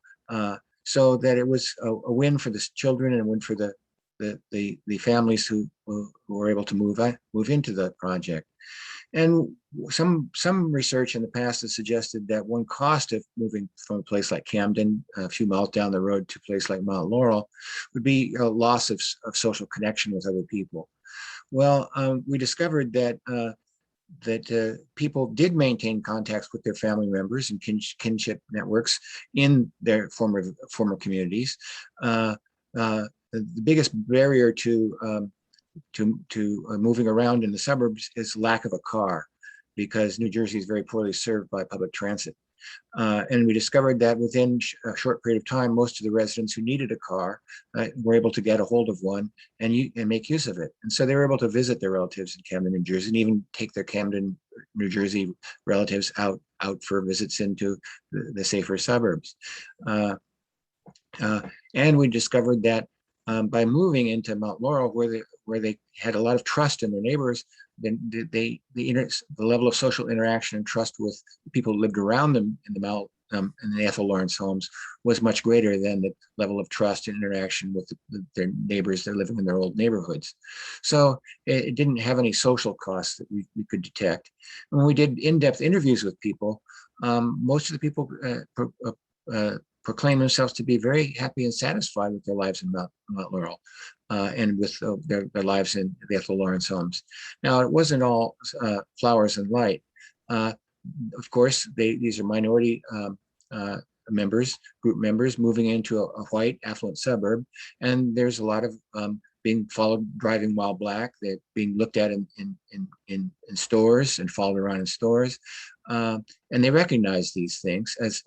Speaker 6: So that it was a win for the children and a win for the families who were able to move into the project. And some research in the past has suggested that one cost of moving from a place like Camden, a few miles down the road, to a place like Mount Laurel, would be a loss of social connection with other people. Well, we discovered that people did maintain contacts with their family members and kinship networks in their former communities. The biggest barrier to moving around in the suburbs is lack of a car, because New Jersey is very poorly served by public transit. And we discovered that within a short period of time, most of the residents who needed a car were able to get a hold of one and make use of it. And so they were able to visit their relatives in Camden, New Jersey, and even take their Camden, New Jersey relatives out for visits into the safer suburbs. And we discovered that by moving into Mount Laurel, where they had a lot of trust in their neighbors, then the level of social interaction and trust with the people who lived around them in the Ethel Lawrence homes was much greater than the level of trust and interaction with their neighbors that are living in their old neighborhoods. So it didn't have any social costs that we could detect. And when we did in-depth interviews with people, most of the people proclaim themselves to be very happy and satisfied with their lives in Mount Laurel and with their lives in the Ethel Lawrence homes. Now, it wasn't all flowers and light. Of course, these are minority group members moving into a white affluent suburb, and there's a lot of being followed, driving while black. They're being looked at in stores and followed around in stores, and they recognize these things as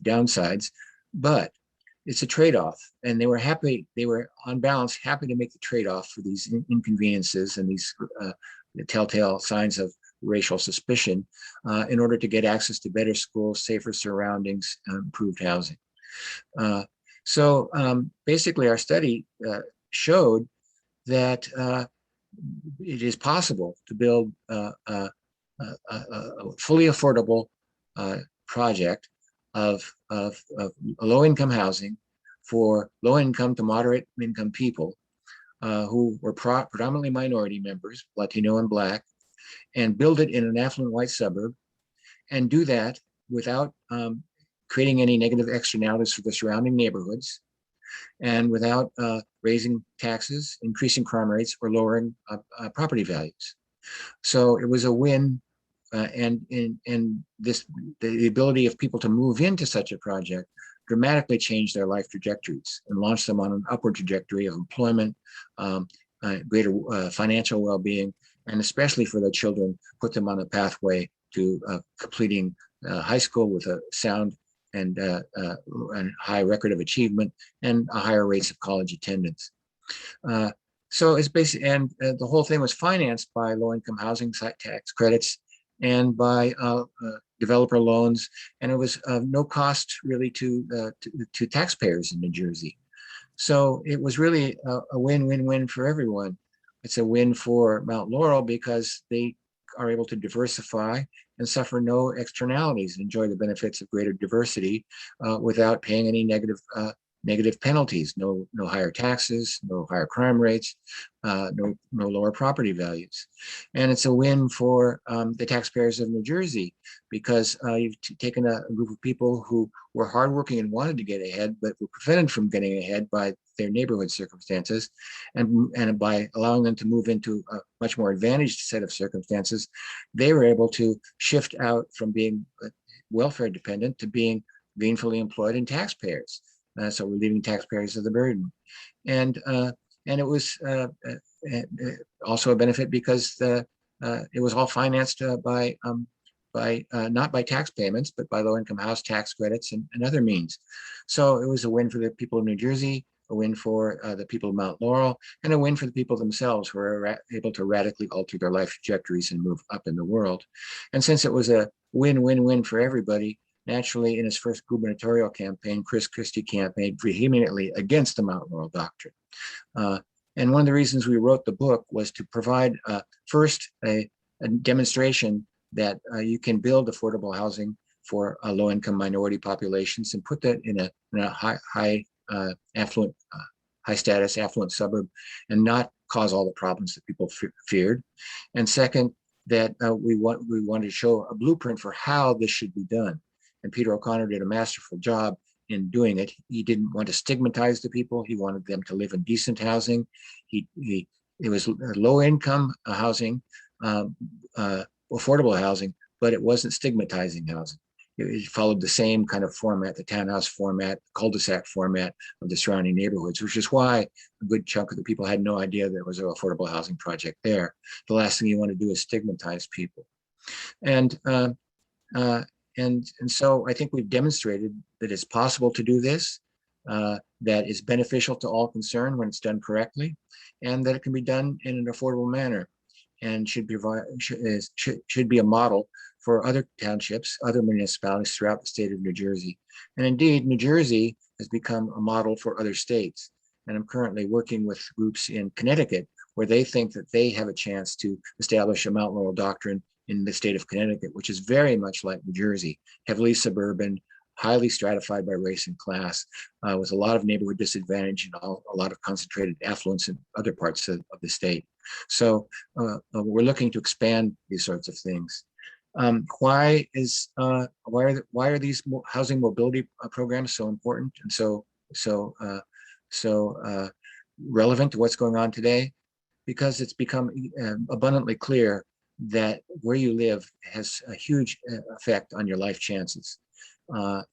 Speaker 6: downsides, but it's a trade-off, and they were happy. They were on balance happy to make the trade-off for these inconveniences and these telltale signs of racial suspicion in order to get access to better schools, safer surroundings, improved housing. So basically, our study showed that it is possible to build a fully affordable project of low-income housing for low-income to moderate-income people who were predominantly minority members, Latino and Black, and build it in an affluent white suburb, and do that without creating any negative externalities for the surrounding neighborhoods, and without raising taxes, increasing crime rates, or lowering property values. So it was a win, and the ability of people to move into such a project dramatically changed their life trajectories and launched them on an upward trajectory of employment, greater financial well-being, and especially for their children, put them on a pathway to completing high school with a sound and high record of achievement and a higher rates of college attendance. So it's basically, and the whole thing was financed by low-income housing site tax credits and by developer loans, and it was no cost really to taxpayers in New Jersey. So it was really a win-win-win for everyone. It's a win for Mount Laurel because they are able to diversify and suffer no externalities and enjoy the benefits of greater diversity without paying any negative penalties, no higher taxes, no higher crime rates, no lower property values. And it's a win for the taxpayers of New Jersey because you've taken a group of people who were hardworking and wanted to get ahead, but were prevented from getting ahead by their neighborhood circumstances, and by allowing them to move into a much more advantaged set of circumstances, they were able to shift out from being welfare dependent to being gainfully employed and taxpayers. So we're leaving taxpayers of the burden. And And it was also a benefit because it was all financed by not by tax payments, but by low-income house tax credits and other means. So it was a win for the people of New Jersey, a win for the people of Mount Laurel, and a win for the people themselves who were able to radically alter their life trajectories and move up in the world. And since it was a win-win-win for everybody, naturally, in his first gubernatorial campaign, Chris Christie campaigned vehemently against the Mount Laurel Doctrine. And one of the reasons we wrote the book was to provide first a demonstration that you can build affordable housing for low-income minority populations and put that in a high affluent, high status affluent suburb and not cause all the problems that people feared. And second, that we wanted to show a blueprint for how this should be done. And Peter O'Connor did a masterful job in doing it. He didn't want to stigmatize the people. He wanted them to live in decent housing. It was low income housing, affordable housing, but it wasn't stigmatizing housing. It followed the same kind of format, the townhouse format, cul-de-sac format of the surrounding neighborhoods, which is why a good chunk of the people had no idea there was an affordable housing project there. The last thing you want to do is stigmatize people. And so I think we've demonstrated that it's possible to do this, that is beneficial to all concerned when it's done correctly, and that it can be done in an affordable manner, and should be a model for other townships, other municipalities throughout the state of New Jersey. And indeed, New Jersey has become a model for other states. And I'm currently working with groups in Connecticut where they think that they have a chance to establish a Mount Laurel Doctrine in the state of Connecticut, which is very much like New Jersey, heavily suburban, highly stratified by race and class, with a lot of neighborhood disadvantage and a lot of concentrated affluence in other parts of the state. So we're looking to expand these sorts of things. Why are these housing mobility programs so important and so relevant to what's going on today? Because it's become abundantly clear that where you live has a huge effect on your life chances.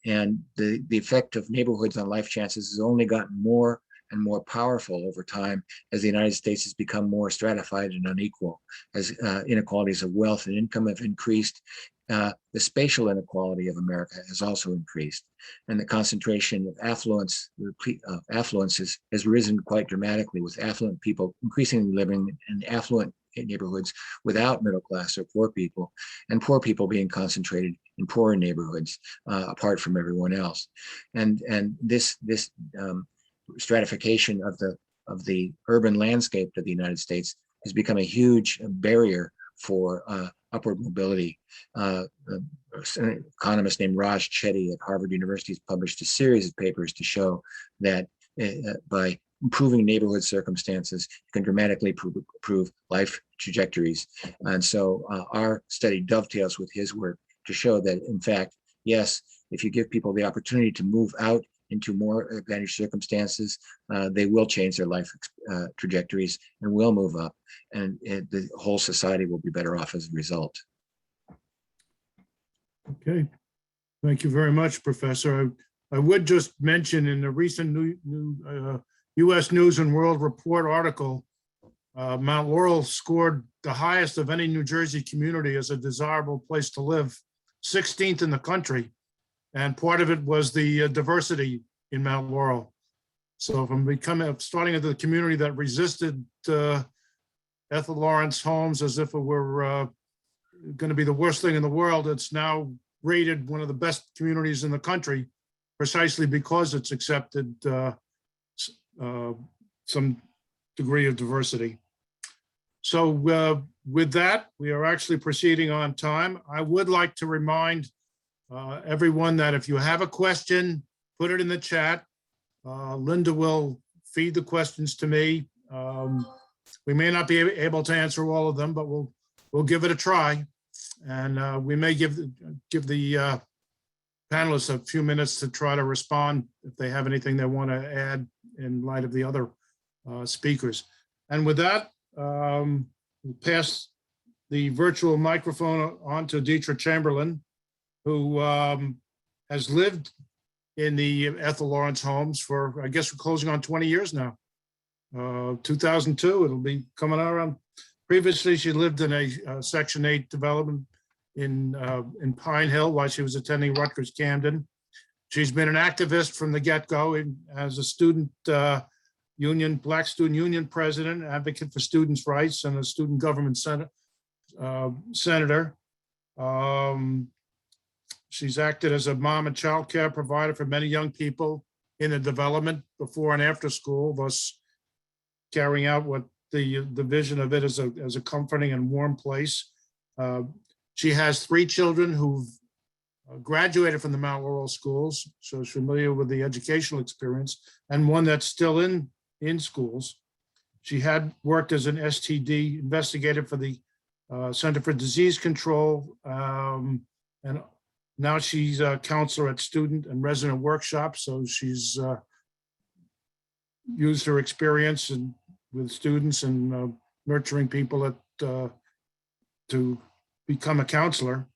Speaker 6: And the effect of neighborhoods on life chances has only gotten more and more powerful over time as the United States has become more stratified and unequal, as inequalities of wealth and income have increased. The spatial inequality of America has also increased, and the concentration of affluence has risen quite dramatically, with affluent people increasingly living in affluent neighborhoods without middle class or poor people, and poor people being concentrated in poorer neighborhoods apart from everyone else. And this stratification of the urban landscape of the United States has become a huge barrier for upward mobility. An economist named Raj Chetty at Harvard University has published a series of papers to show that by improving neighborhood circumstances, you can dramatically improve life trajectories. And so our study dovetails with his work to show that, in fact, yes, if you give people the opportunity to move out into more advantaged circumstances, they will change their life trajectories and will move up, and the whole society will be better off as a result.
Speaker 4: Okay, thank you very much, Professor. I would just mention in the recent U.S. News and World Report article, Mount Laurel scored the highest of any New Jersey community as a desirable place to live, 16th in the country. And part of it was the diversity in Mount Laurel. So from starting at the community that resisted Ethel Lawrence homes as if it were going to be the worst thing in the world, it's now rated one of the best communities in the country, precisely because it's accepted some degree of diversity. So with that, we are actually proceeding on time. I would like to remind everyone that if you have a question, put it in the chat. Linda will feed the questions to me. We may not be able to answer all of them, but we'll give it a try. And we may give the panelists a few minutes to try to respond if they have anything they want to add in light of the other speakers. And with that, we'll pass the virtual microphone on to Dietrich Chamberlain, who has lived in the Ethel Lawrence homes for, I guess we're closing on 20 years now. 2002, it'll be coming out around. Previously, she lived in a Section 8 development in Pine Hill while she was attending Rutgers Camden. She's been an activist from the get-go as a student union, Black Student Union president, advocate for students' rights, and a student government senator. She's acted as a mom and child care provider for many young people in the development before and after school, thus carrying out what the vision of it as a comforting and warm place. She has 3 children who've graduated from the Mount Laurel schools, so she's familiar with the educational experience, and one that's still in schools. She had worked as an STD investigator for the Center for Disease Control, and now she's a counselor at student and resident workshops. So she's used her experience with students and nurturing people to become a counselor.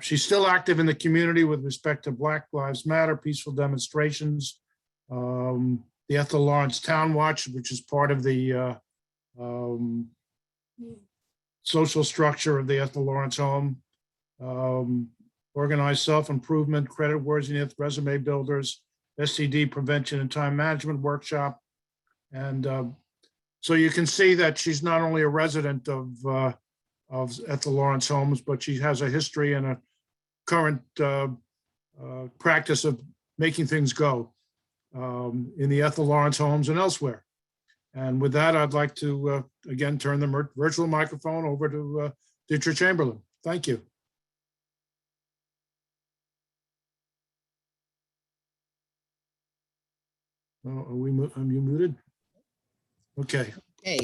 Speaker 4: She's still active in the community with respect to Black Lives Matter, peaceful demonstrations, the Ethel Lawrence Town Watch, which is part of the social structure of the Ethel Lawrence home, organized self-improvement, credit worthiness, resume builders, STD prevention and time management workshop. And so you can see that she's not only a resident of Ethel Lawrence homes, but she has a history and a current practice of making things go in the Ethel Lawrence homes and elsewhere. And with that, I'd like to again turn the virtual microphone over to Dietrich Chamberlain. Thank you. Are you muted? Okay.
Speaker 7: Hey,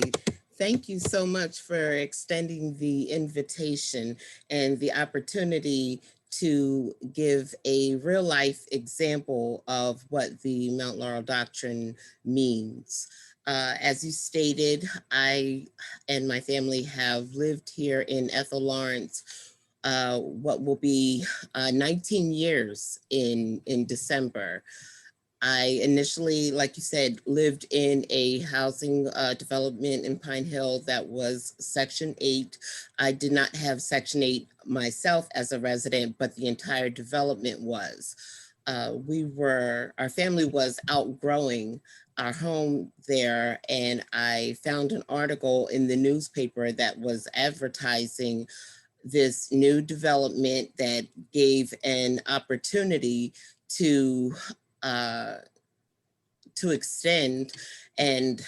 Speaker 7: thank you so much for extending the invitation and the opportunity to give a real life example of what the Mount Laurel Doctrine means. As you stated, I and my family have lived here in Ethel Lawrence what will be 19 years in December. I initially, like you said, lived in a housing development in Pine Hill that was Section 8. I did not have Section 8 myself as a resident, but the entire development was. Our family was outgrowing our home there, and I found an article in the newspaper that was advertising this new development that gave an opportunity to extend and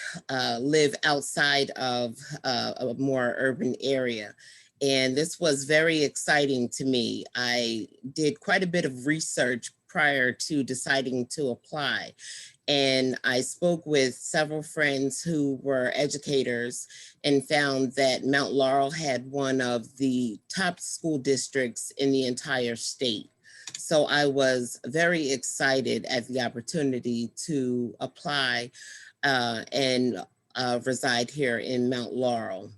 Speaker 7: live outside of a more urban area. And this was very exciting to me. I did quite a bit of research prior to deciding to apply. And I spoke with several friends who were educators and found that Mount Laurel had one of the top school districts in the entire state. So I was very excited at the opportunity to apply and reside here in Mount Laurel.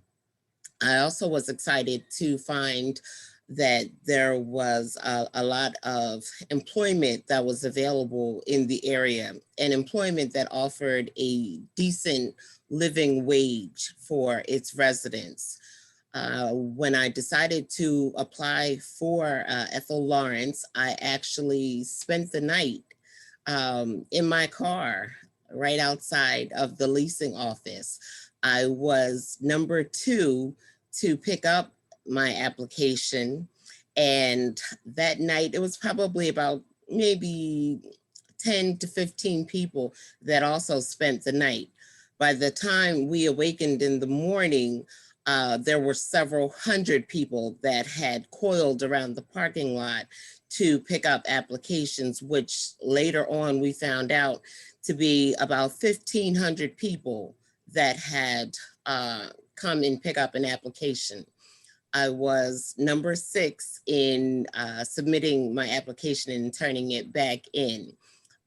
Speaker 7: I also was excited to find that there was a lot of employment that was available in the area, and employment that offered a decent living wage for its residents. When I decided to apply for Ethel Lawrence, I actually spent the night in my car right outside of the leasing office. I was number 2 to pick up my application. And that night, it was probably about maybe 10 to 15 people that also spent the night. By the time we awakened in the morning, there were several hundred people that had coiled around the parking lot to pick up applications, which later on we found out to be about 1,500 people that had come and pick up an application. I was number 6 in submitting my application and turning it back in.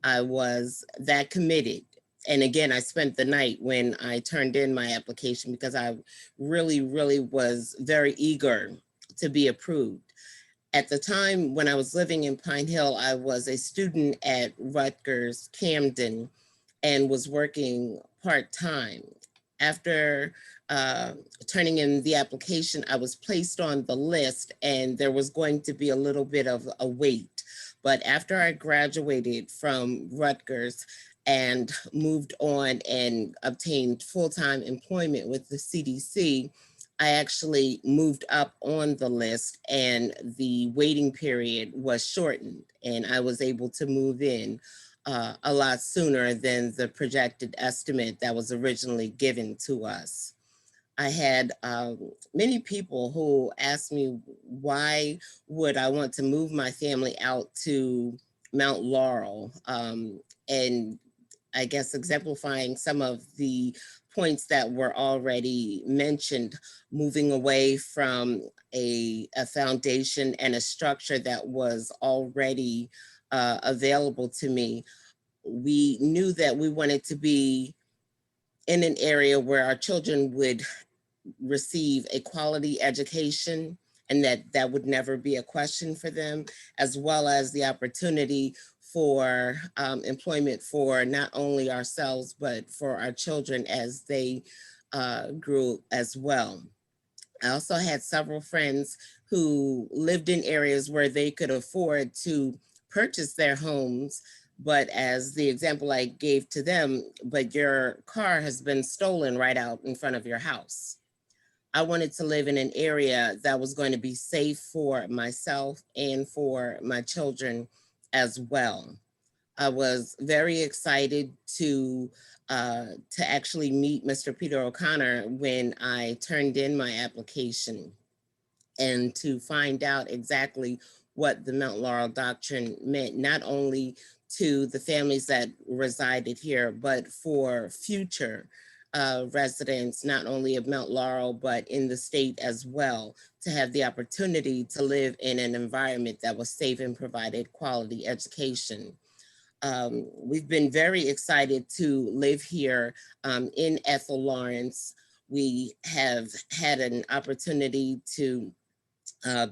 Speaker 7: I was that committed. And again, I spent the night when I turned in my application because I really, really was very eager to be approved. At the time when I was living in Pine Hill, I was a student at Rutgers Camden and was working part-time. After turning in the application, I was placed on the list and there was going to be a little bit of a wait. But after I graduated from Rutgers and moved on and obtained full-time employment with the CDC, I actually moved up on the list and the waiting period was shortened and I was able to move in a lot sooner than the projected estimate that was originally given to us. I had many people who asked me why would I want to move my family out to Mount Laurel, and I guess exemplifying some of the points that were already mentioned, moving away from a foundation and a structure that was already available to me. We knew that we wanted to be in an area where our children would receive a quality education and that would never be a question for them, as well as the opportunity for employment for not only ourselves, but for our children as they grew as well. I also had several friends who lived in areas where they could afford to purchase their homes, but as the example I gave to them, but your car has been stolen right out in front of your house. I wanted to live in an area that was going to be safe for myself and for my children as well. I was very excited to actually meet Mr. Peter O'Connor when I turned in my application and to find out exactly what the Mount Laurel Doctrine meant, not only to the families that resided here, but for future residents, not only of Mount Laurel, but in the state as well, to have the opportunity to live in an environment that was safe and provided quality education. We've been very excited to live here in Ethel Lawrence. We have had an opportunity to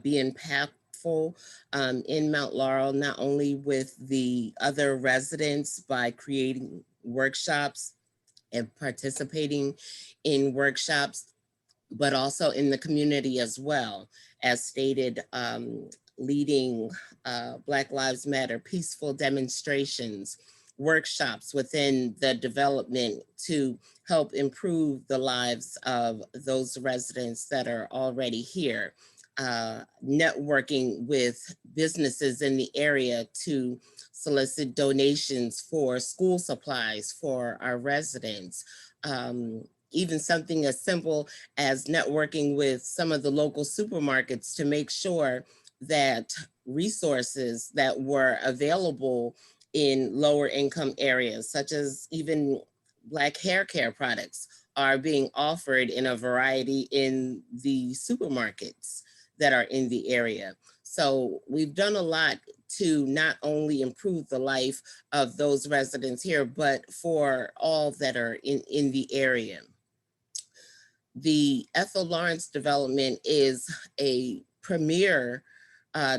Speaker 7: be impactful in Mount Laurel, not only with the other residents by creating workshops and participating in workshops, but also in the community as well, as stated, leading Black Lives Matter peaceful demonstrations, workshops within the development to help improve the lives of those residents that are already here, networking with businesses in the area to solicit donations for school supplies for our residents. Even something as simple as networking with some of the local supermarkets to make sure that resources that were available in lower income areas, such as even Black hair care products, are being offered in a variety in the supermarkets that are in the area. So we've done a lot to not only improve the life of those residents here, but for all that are in the area. The Ethel Lawrence development is a premier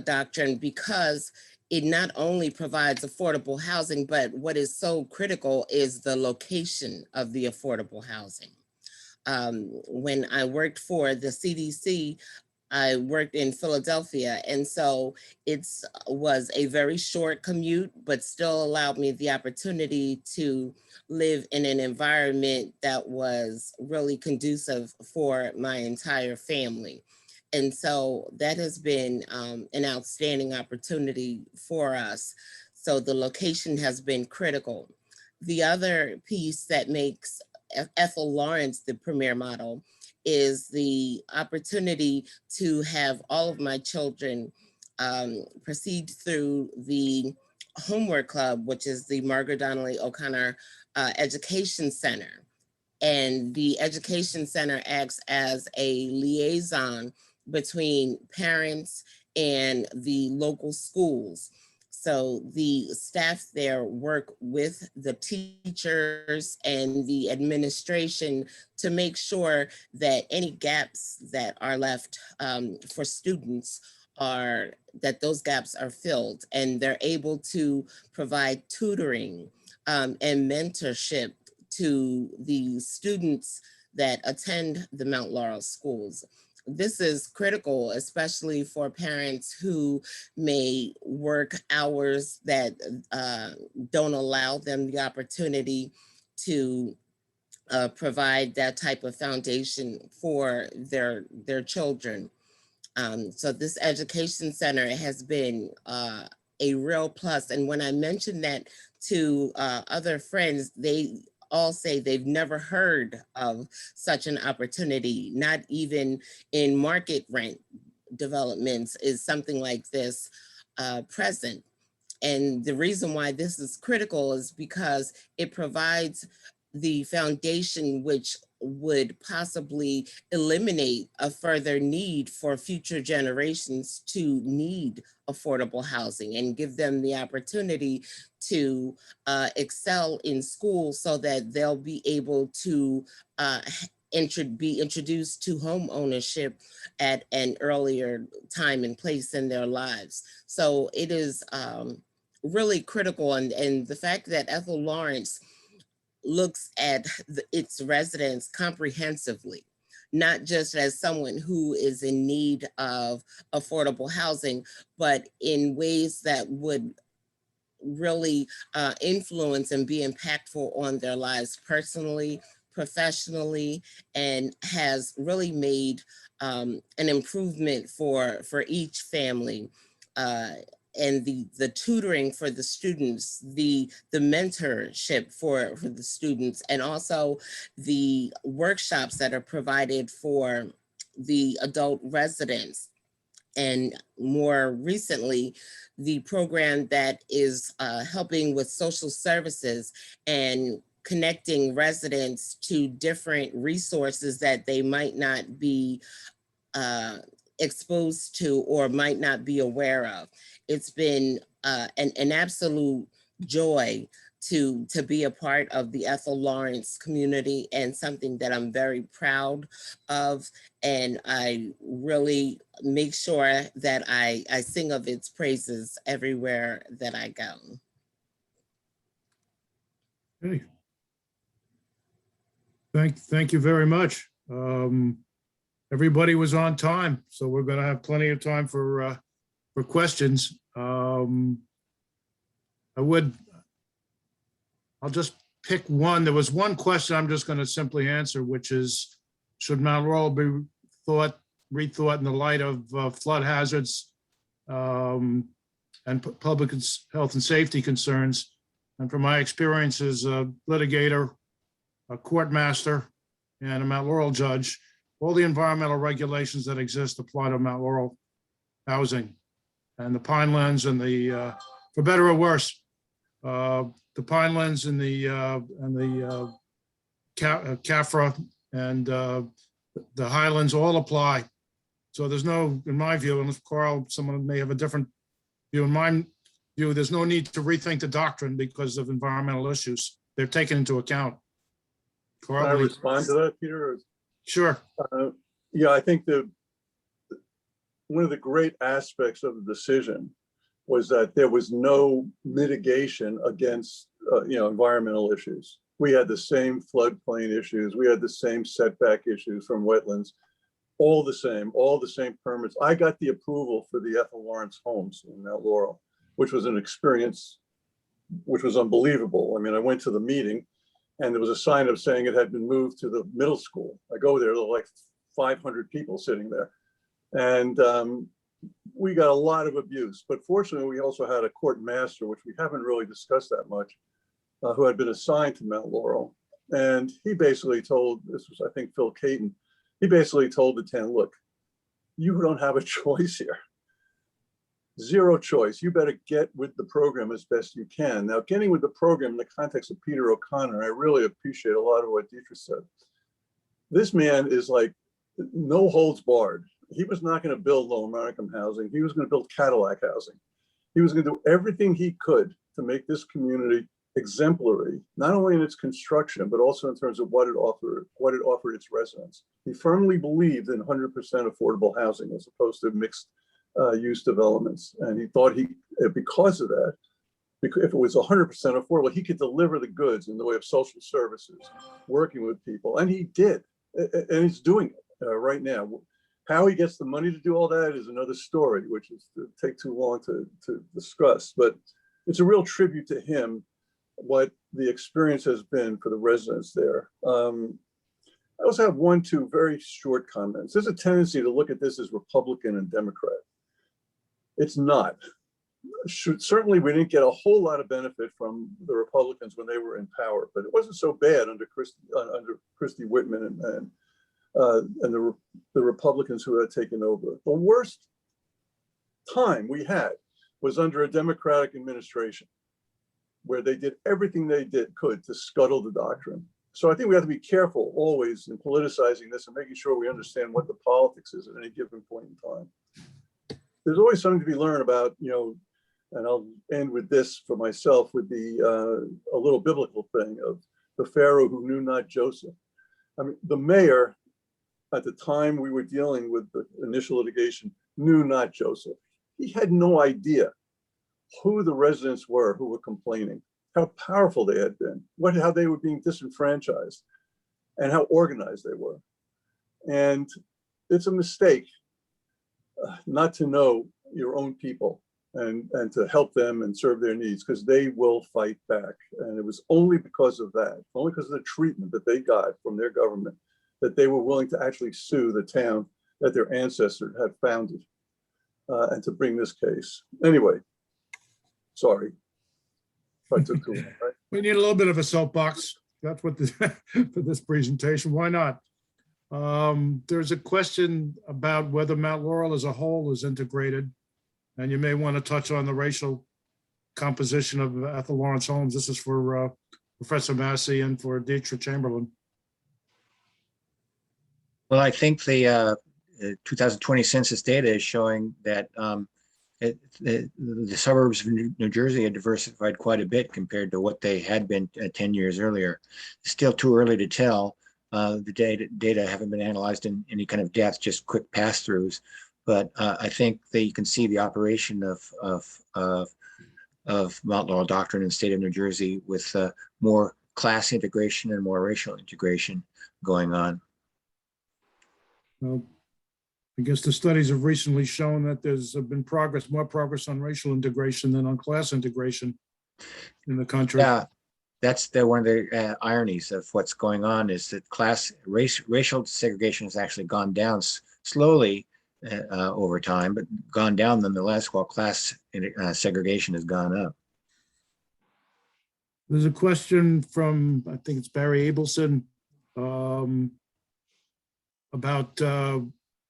Speaker 7: doctrine because it not only provides affordable housing, but what is so critical is the location of the affordable housing. When I worked for the CDC, I worked in Philadelphia, and so it was a very short commute, but still allowed me the opportunity to live in an environment that was really conducive for my entire family. And so that has been an outstanding opportunity for us. So the location has been critical. The other piece that makes Ethel Lawrence the premier model is the opportunity to have all of my children proceed through the Homework Club, which is the Margaret Donnelly O'Connor Education Center. And the Education Center acts as a liaison between parents and the local schools. So the staff there work with the teachers and the administration to make sure that any gaps that are left for students that those gaps are filled, and they're able to provide tutoring and mentorship to the students that attend the Mount Laurel schools. This is critical, especially for parents who may work hours that don't allow them the opportunity to provide that type of foundation for their children. So this education center has been a real plus. And when I mentioned that to other friends, they all say they've never heard of such an opportunity. Not even in market rent developments is something like this present. And the reason why this is critical is because it provides the foundation which would possibly eliminate a further need for future generations to need affordable housing and give them the opportunity to excel in school so that they'll be able to be introduced to home ownership at an earlier time and place in their lives. So it is really critical. And the fact that Ethel Lawrence looks at its residents comprehensively, not just as someone who is in need of affordable housing, but in ways that would really influence and be impactful on their lives personally, professionally, and has really made an improvement for each family. And the tutoring for the students, the mentorship for the students, and also the workshops that are provided for the adult residents. And more recently, the program that is helping with social services and connecting residents to different resources that they might not be exposed to or might not be aware of. It's been an absolute joy to be a part of the Ethel Lawrence community, and something that I'm very proud of. And I really make sure that I sing of its praises everywhere that I go.
Speaker 4: Okay. Thank you very much. Everybody was on time, so we're going to have plenty of time for questions. I'll just pick one. There was one question I'm just going to simply answer, which is, should Mount Laurel be rethought in the light of flood hazards and public health and safety concerns? And from my experience as a litigator, a court master, and a Mount Laurel judge, all the environmental regulations that exist apply to Mount Laurel housing and the Pinelands and the, for better or worse, the Pinelands and the CAFRA and the Highlands all apply. So there's no, in my view, and if Carl, someone may have a different view, in my view, there's no need to rethink the doctrine because of environmental issues. They're taken into account. Carl,
Speaker 5: Can I respond to that, Peter?
Speaker 4: Sure.
Speaker 5: Yeah, I think one of the great aspects of the decision was that there was no mitigation against environmental issues. We had the same floodplain issues. We had the same setback issues from wetlands, all the same permits. I got the approval for the Ethel Lawrence homes in Mount Laurel, which was an experience which was unbelievable. I mean, I went to the meeting and there was a sign up saying it had been moved to the middle school. I go there, there were like 500 people sitting there. And we got a lot of abuse, but fortunately we also had a court master, which we haven't really discussed that much, who had been assigned to Mount Laurel. And he basically told, this was, I think, Phil Caton, he basically told the tenant, look, you don't have a choice here. Zero choice. You better get with the program as best you can. Now, getting with the program in the context of Peter O'Connor, I really appreciate a lot of what Deidre said. This man is like no holds barred. He was not going to build low income housing. He was going to build Cadillac housing. He was going to do everything he could to make this community exemplary, not only in its construction, but also in terms of what it offered its residents. He firmly believed in 100% affordable housing as opposed to mixed use developments. And he thought because of that, because if it was 100% affordable, he could deliver the goods in the way of social services, working with people, and he did, and he's doing it right now. How he gets the money to do all that is another story, which is to take too long to discuss. But it's a real tribute to him, what the experience has been for the residents there. I also have two very short comments. There's a tendency to look at this as Republican and Democrat. It's not. Certainly, we didn't get a whole lot of benefit from the Republicans when they were in power, but it wasn't so bad under Christie Whitman and the Republicans who had taken over. The worst time we had was under a Democratic administration, where they did everything they could to scuttle the doctrine. So I think we have to be careful always in politicizing this and making sure we understand what the politics is at any given point in time. There's always something to be learned about, and I'll end with this for myself, with a little biblical thing of the Pharaoh who knew not Joseph. I mean, the mayor at the time we were dealing with the initial litigation knew not Joseph. He had no idea who the residents were who were complaining, how powerful they had been, how they were being disenfranchised, and how organized they were. And it's a mistake not to know your own people and to help them and serve their needs, because they will fight back. And it was only because of that, only because of the treatment that they got from their government, that they were willing to actually sue the town that their ancestors had founded and to bring this case. Anyway, sorry if I took too long, right?
Speaker 4: We need a little bit of a soapbox. That's what for this presentation. Why not? There's a question about whether Mount Laurel as a whole is integrated, and you may want to touch on the racial composition of Ethel Lawrence Holmes. This is for Professor Massey and for Dietrich Chamberlain.
Speaker 6: Well, I think the 2020 census data is showing that the suburbs of New Jersey are diversified quite a bit compared to what they had been 10 years earlier. It's still too early to tell. The data haven't been analyzed in any kind of depth, just quick pass-throughs. But I think that you can see the operation of Mount Laurel doctrine in the state of New Jersey with more class integration and more racial integration going on.
Speaker 4: Well, I guess the studies have recently shown that there's been more progress on racial integration than on class integration in the country.
Speaker 6: Yeah, that's one of the ironies of what's going on, is that racial segregation has actually gone down slowly over time, but gone down nonetheless, while class segregation has gone up.
Speaker 4: There's a question from, I think it's Barry Abelson, about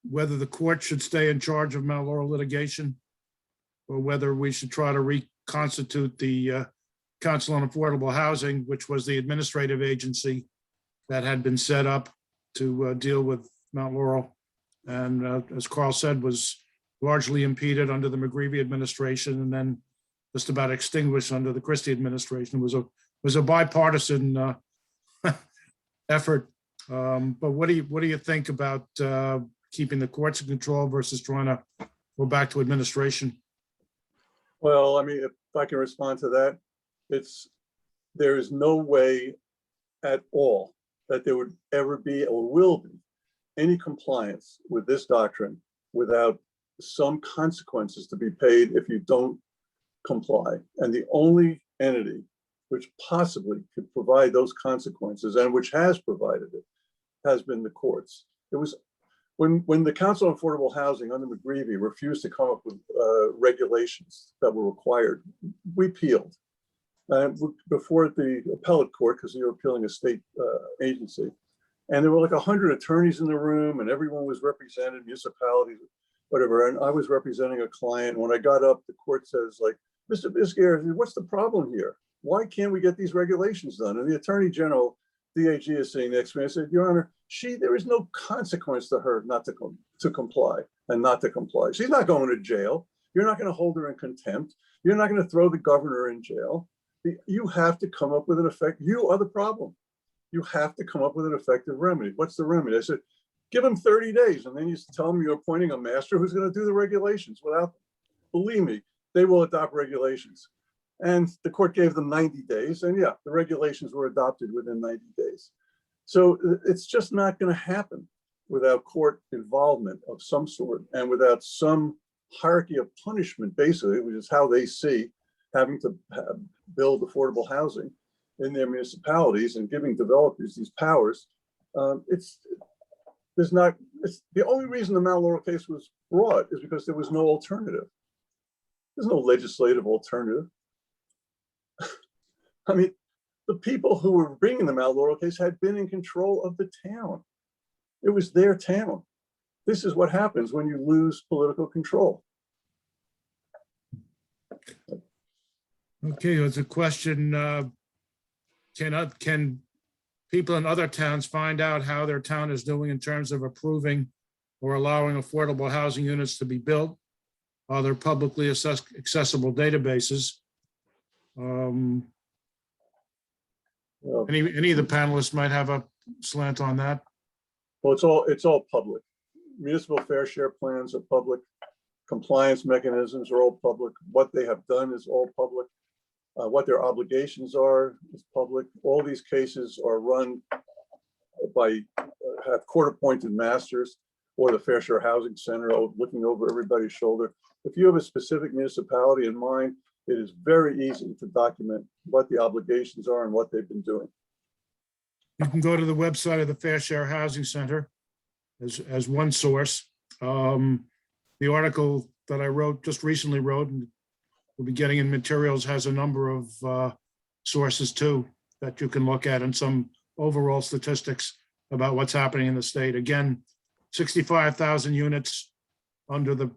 Speaker 4: whether the court should stay in charge of Mount Laurel litigation, or whether we should try to reconstitute the Council on Affordable Housing, which was the administrative agency that had been set up to deal with Mount Laurel. And as Carl said, was largely impeded under the McGreevey administration, and then just about extinguished under the Christie administration. It was a bipartisan effort. But what do you think about keeping the courts in control versus trying to go back to administration?
Speaker 5: Well, I mean, if I can respond to that, there is no way at all that there would ever be or will be any compliance with this doctrine without some consequences to be paid if you don't comply. And the only entity which possibly could provide those consequences, and which has provided it, has been the courts. It was when the Council on Affordable Housing under McGreevey refused to come up with regulations that were required, we appealed before the appellate court, because they were appealing a state agency. And there were like 100 attorneys in the room, and everyone was represented, municipalities, whatever. And I was representing a client. When I got up, the court says, like, Mr. Biscayne, what's the problem here? Why can't we get these regulations done? And the Attorney General, DAG, is sitting next to me. I said, Your Honor, there is no consequence to her not to comply and not to comply. She's not going to jail. You're not going to hold her in contempt. You're not going to throw the governor in jail. You have to come up with an effect. You are the problem. You have to come up with an effective remedy. What's the remedy? I said, give them 30 days. And then you tell them you're appointing a master who's going to do the regulations without them. Believe me, they will adopt regulations. And the court gave them 90 days. And yeah, the regulations were adopted within 90 days. So it's just not going to happen without court involvement of some sort and without some hierarchy of punishment, basically, which is how they see having to build affordable housing in their municipalities and giving developers these powers. It's the only reason the Mount Laurel case was brought is because there was no alternative. There's no legislative alternative. I mean, the people who were bringing the Mount Laurel case had been in control of the town. It was their town. This is what happens when you lose political control.
Speaker 4: Okay, there's a question. Can people in other towns find out how their town is doing in terms of approving or allowing affordable housing units to be built? Are there publicly accessible databases?
Speaker 5: Well,
Speaker 4: Any of the panelists might have a slant on that.
Speaker 5: well, it's all public. Municipal fair share plans are public. Compliance mechanisms are all public. What they have done is all public. What their obligations are is public. All these cases are run by have court-appointed masters or the Fair Share Housing Center looking over everybody's shoulder. If you have a specific municipality in mind, it is very easy to document what the obligations are and what they've been doing.
Speaker 4: You can go to the website of the Fair Share Housing Center as one source. The article that I just recently wrote, and we'll be getting in materials, has a number of sources too that you can look at and some overall statistics about what's happening in the state. Again, 65,000 units under the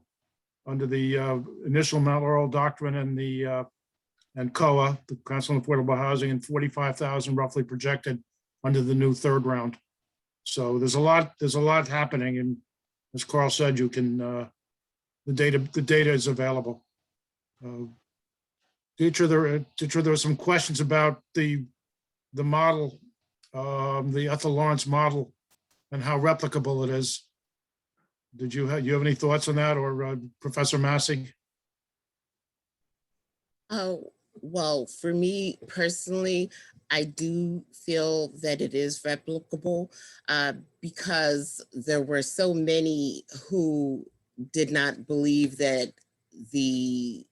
Speaker 4: initial Mount Laurel doctrine and COA, the Council on Affordable Housing, and 45,000 roughly projected under the new third round. So there's a lot happening, and as Carl said, you can the data is available. Dietrich, there were some questions about the model, the Ethel Lawrence model, and how replicable it is. Did you have any thoughts on that, or Professor Massey?
Speaker 7: Oh, well, for me personally, I do feel that it is replicable because there were so many who did not believe that the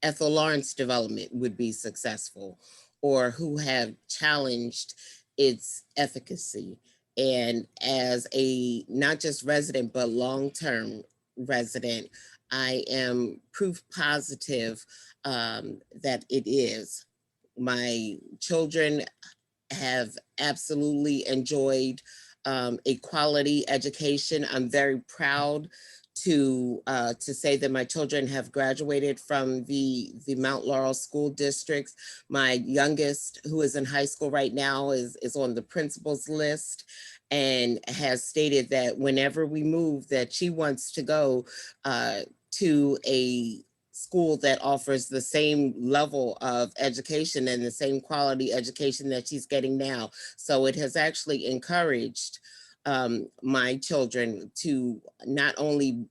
Speaker 7: Ethel Lawrence development would be successful, or who have challenged its efficacy. And as a not just resident, but long-term resident, I am proof positive that it is. My children have absolutely enjoyed a quality education. I'm very proud to say that my children have graduated from the Mount Laurel school districts. My youngest, who is in high school right now, is on the principal's list and has stated that whenever we move, that she wants to go to a school that offers the same level of education and the same quality education that she's getting now. So it has actually encouraged my children to not only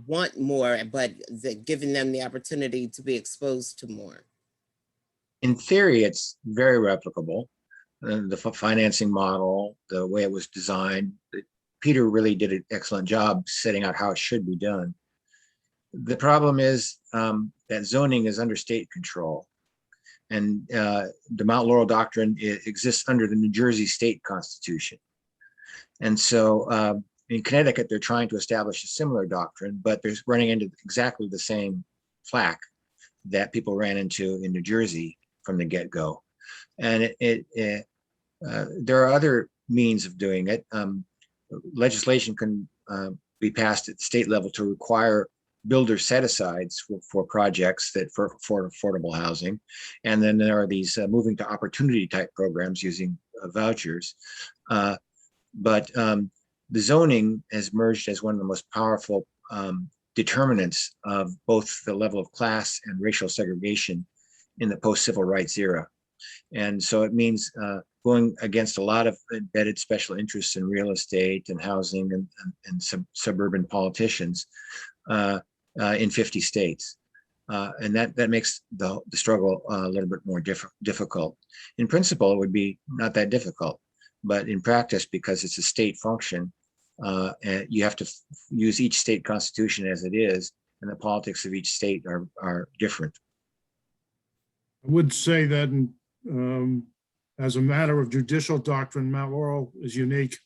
Speaker 7: want more, but giving them the opportunity to be exposed to more.
Speaker 6: In theory, it's very replicable. The financing model, the way it was designed, Peter really did an excellent job setting out how it should be done. The problem is that zoning is under state control. And the Mount Laurel doctrine exists under the New Jersey state constitution. And so in Connecticut, they're trying to establish a similar doctrine, but they're running into exactly the same flack that people ran into in New Jersey from the get-go. And there are other means of doing it. Legislation can be passed at the state level to require builder set-asides for projects that for affordable housing. And then there are these moving to opportunity type programs using vouchers. But the zoning has emerged as one of the most powerful determinants of both the level of class and racial segregation in the post-civil rights era. And so it means going against a lot of embedded special interests in real estate and housing and suburban politicians in 50 states. And that makes the struggle a little bit more difficult. In principle, it would be not that difficult, but in practice, because it's a state function, and you have to use each state constitution as it is, and the politics of each state are different.
Speaker 4: I would say that as a matter of judicial doctrine, Mount Laurel is unique.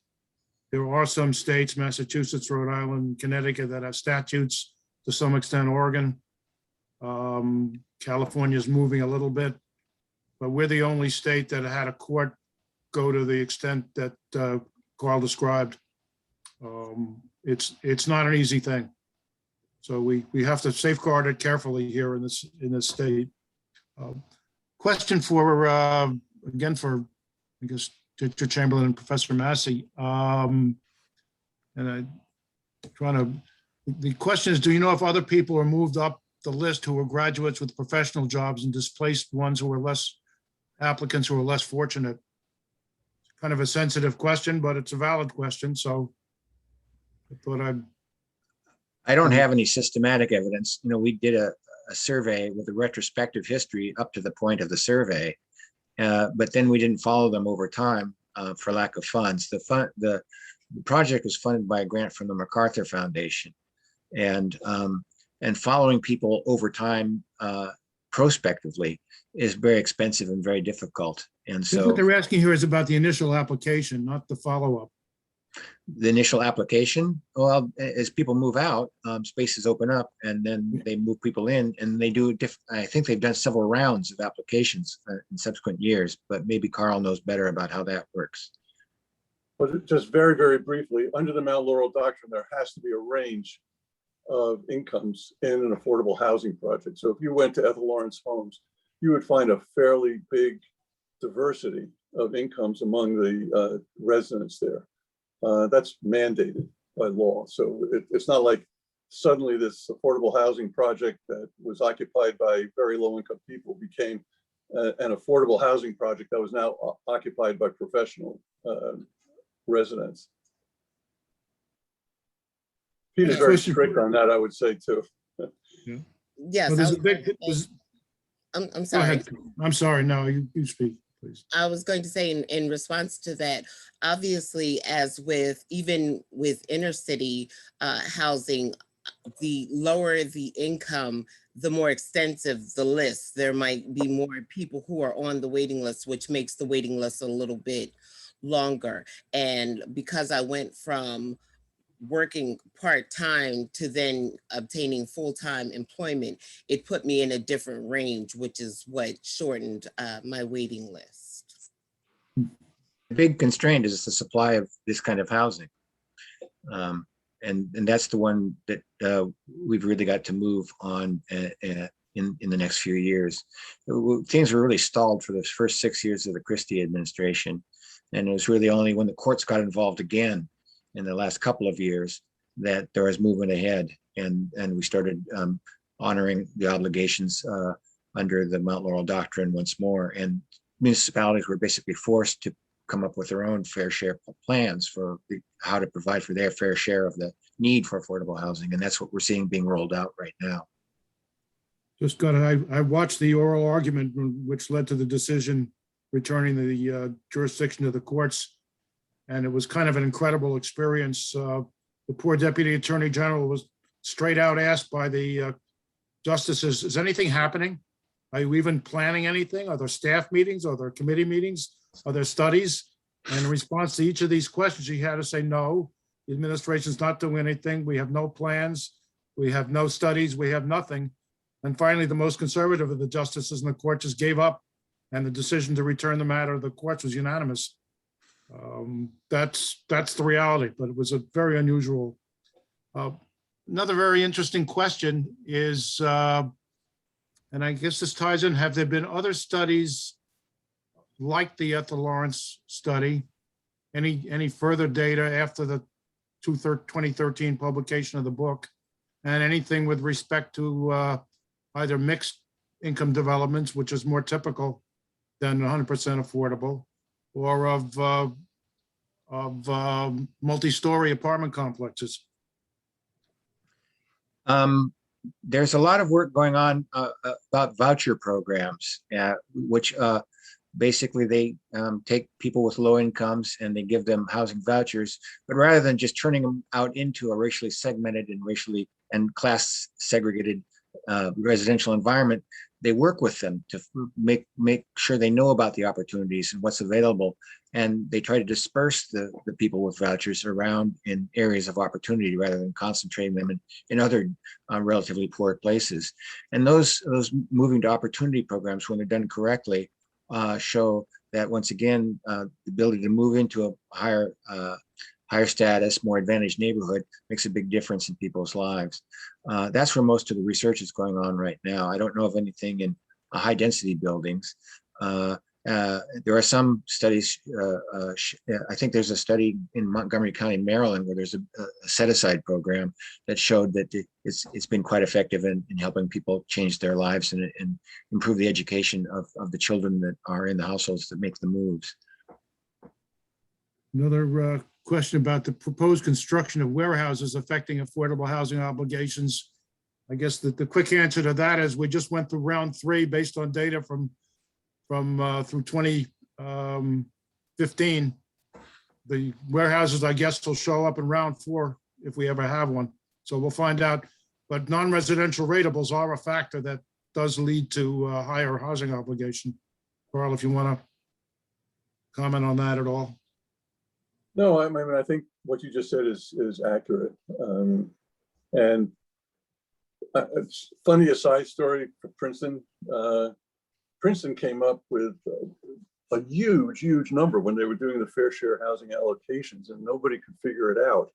Speaker 4: There are some states, Massachusetts, Rhode Island, Connecticut, that have statutes, to some extent Oregon. California's moving a little bit, but we're the only state that had a court go to the extent that Carl described. It's not an easy thing. So we have to safeguard it carefully here in this state. Question for again for, I guess, Teacher Chamberlain and Professor Massey. And the question is, do you know if other people are moved up the list who are graduates with professional jobs and displaced ones who are less applicants who are less fortunate? It's kind of a sensitive question, but it's a valid question. So I thought
Speaker 6: I don't have any systematic evidence. We did a survey with a retrospective history up to the point of the survey, but then we didn't follow them over time for lack of funds. The project was funded by a grant from the MacArthur Foundation, and following people over time prospectively is very expensive and very difficult. And so
Speaker 4: what they're asking here is about the initial application, not the follow-up.
Speaker 6: The initial application, well, as people move out, spaces open up, and then they move people in, and they do. I think they've done several rounds of applications in subsequent years, but maybe Carl knows better about how that works.
Speaker 5: But just very, very briefly, under the Mount Laurel Doctrine, there has to be a range of incomes in an affordable housing project. So if you went to Ethel Lawrence Homes, you would find a fairly big diversity of incomes among the residents there. That's mandated by law. So it's not like suddenly this affordable housing project that was occupied by very low income people became an affordable housing project that was now occupied by professional residents. Peter's very strict on that, I would say, too.
Speaker 7: Yes. I'm sorry.
Speaker 4: Go ahead. I'm sorry. No, you speak, please.
Speaker 7: I was going to say in response to that, obviously, as with even with inner city housing, the lower the income, the more extensive the list. There might be more people who are on the waiting list, which makes the waiting list a little bit longer. And because I went from working part-time to then obtaining full-time employment, it put me in a different range, which is what shortened my waiting list.
Speaker 6: The big constraint is the supply of this kind of housing. And that's the one that we've really got to move on in the next few years. Things were really stalled for the first 6 years of the Christie administration. And it was really only when the courts got involved again in the last couple of years that there was movement ahead, and we started honoring the obligations under the Mount Laurel Doctrine once more. And municipalities were basically forced to come up with their own fair share plans for how to provide for their fair share of the need for affordable housing. And that's what we're seeing being rolled out right now.
Speaker 4: I watched the oral argument which led to the decision returning the jurisdiction to the courts. And it was kind of an incredible experience. The poor Deputy Attorney General was straight out asked by the justices, is anything happening? Are you even planning anything? Are there staff meetings? Are there committee meetings? Are there studies? And in response to each of these questions, he had to say, no, the administration's not doing anything. We have no plans. We have no studies. We have nothing. And finally, the most conservative of the justices in the court just gave up, and the decision to return the matter to the courts was unanimous. That's the reality, but it was a very unusual. Another very interesting question is, and I guess this ties in, have there been other studies like the Ethel Lawrence study? Any further data after the 2013 publication of the book, and anything with respect to either mixed income developments, which is more typical than 100% affordable, or of multi-story apartment complexes?
Speaker 6: there's a lot of work going on about voucher programs, which basically they take people with low incomes and they give them housing vouchers, but rather than just turning them out into a racially segmented and racially and class segregated residential environment, they work with them to make sure they know about the opportunities and what's available. And they try to disperse the people with vouchers around in areas of opportunity rather than concentrating them in other relatively poor places. And those moving to opportunity programs, when they're done correctly, show that once again, the ability to move into a higher status, more advantaged neighborhood makes a big difference in people's lives. That's where most of the research is going on right now. I don't know of anything in high density buildings. There are some studies, I think there's a study in Montgomery County, Maryland, where there's a set-aside program that showed that it's been quite effective in helping people change their lives and improve the education of the children that are in the households that make the moves.
Speaker 4: Another question about the proposed construction of warehouses affecting affordable housing obligations. I guess the quick answer to that is we just went through round 3 based on data from through 2015. The warehouses, I guess, will show up in round 4 if we ever have one. So we'll find out. But non-residential ratables are a factor that does lead to higher housing obligation. Carl, if you want to comment on that at all.
Speaker 5: No, I mean, I think what you just said is accurate. And it's funny, a side story for Princeton. Princeton came up with a huge number when they were doing the fair share housing allocations, and nobody could figure it out.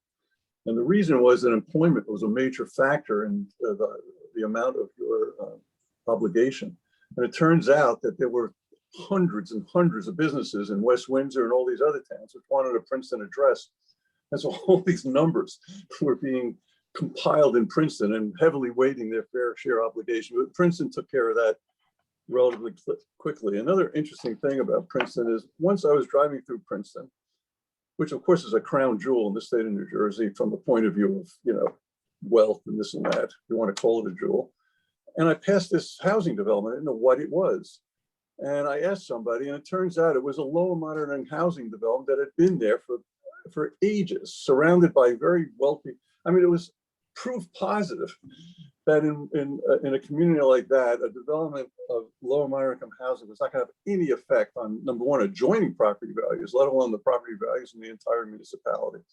Speaker 5: And the reason was that employment was a major factor in the amount of your obligation. And it turns out that there were hundreds and hundreds of businesses in West Windsor and all these other towns which wanted a Princeton address. And so all these numbers were being compiled in Princeton and heavily weighting their fair share obligation. But Princeton took care of that relatively quickly. Another interesting thing about Princeton is once I was driving through Princeton, which of course is a crown jewel in the state of New Jersey from the point of view of, wealth and this and that, if you want to call it a jewel. And I passed this housing development, I didn't know what it was. And I asked somebody, and it turns out it was a low and moderate housing development that had been there for ages, surrounded by very wealthy. I mean, it was proof positive that in a community like that, a development of low and moderate income housing was not going to have any effect on, number one, adjoining property values, let alone the property values in the entire municipality.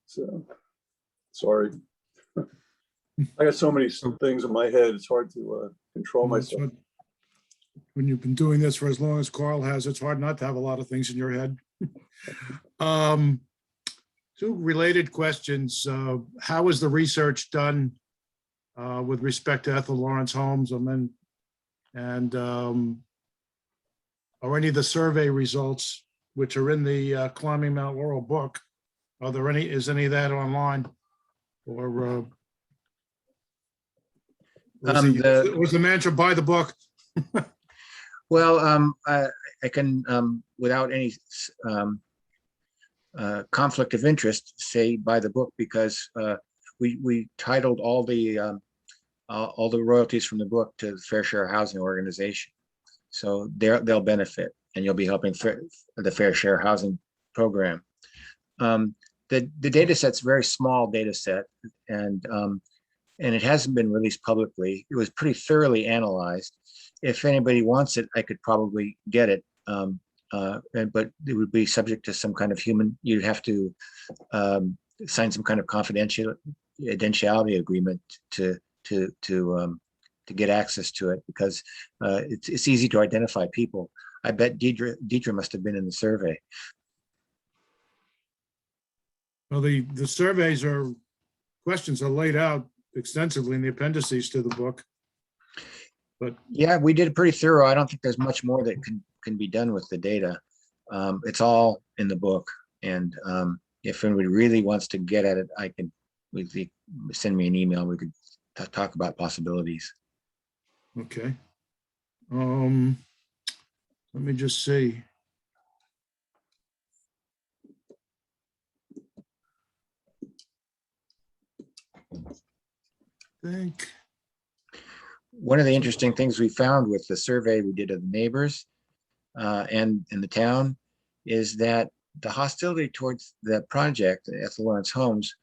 Speaker 5: So, sorry. I got so many things in my head, it's hard to control myself.
Speaker 4: When you've been doing this for as long as Carl has, it's hard not to have a lot of things in your head. 2 related questions. How was the research done with respect to Ethel Lawrence Holmes? And are any of the survey results, which are in the Climbing Mount Laurel book, is any of that online? Or was the mantra buy the book?
Speaker 6: Well, I can, without any conflict of interest, say buy the book because we titled all the royalties from the book to the Fair Share Housing Organization, so they'll benefit, and you'll be helping the Fair Share Housing Program. The data set's a very small data set, and it hasn't been released publicly. It was pretty thoroughly analyzed. If anybody wants it, I could probably get it, but it would be subject to some kind of you'd have to sign some kind of confidentiality agreement to get access to it, because it's easy to identify people. I bet Deidre must have been in the survey.
Speaker 4: Well, the questions are laid out extensively in the appendices to the book. But
Speaker 6: yeah, we did it pretty thorough. I don't think there's much more that can be done with the data. It's all in the book, and if anybody really wants to get at it, send me an email. We could talk about possibilities.
Speaker 4: Okay. Let me just see. I think
Speaker 6: One of the interesting things we found with the survey we did of the neighbors and in the town is that the hostility towards the project at the Lawrence Homes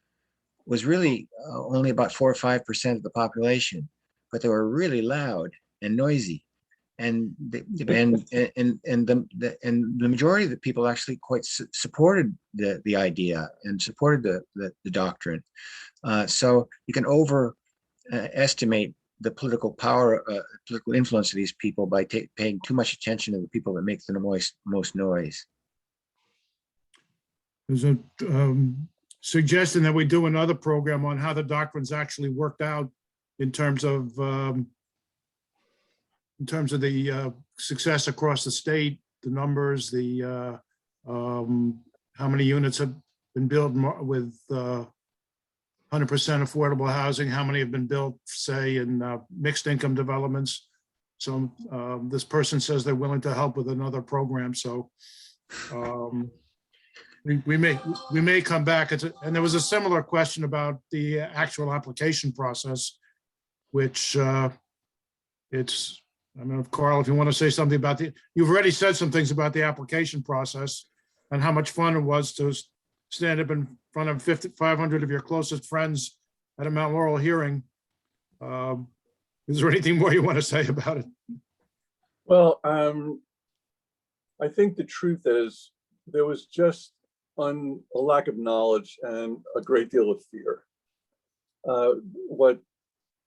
Speaker 6: was really only about 4 or 5% of the population, but they were really loud and noisy. And the majority of the people actually quite supported the idea and supported the doctrine. So you can overestimate the political power, political influence of these people by paying too much attention to the people that make the most noise.
Speaker 4: There's a suggestion that we do another program on how the doctrines actually worked out in terms of the success across the state, the numbers, the how many units have been built with 100% affordable housing, how many have been built, say, in mixed income developments. So this person says they're willing to help with another program. So we may come back. And there was a similar question about the actual application process, which I mean, Carl, if you want to say something about you've already said some things about the application process and how much fun it was to stand up in front of 500 of your closest friends at a Mount Laurel hearing. Is there anything more you want to say about it?
Speaker 5: Well, I think the truth is there was just a lack of knowledge and a great deal of fear. What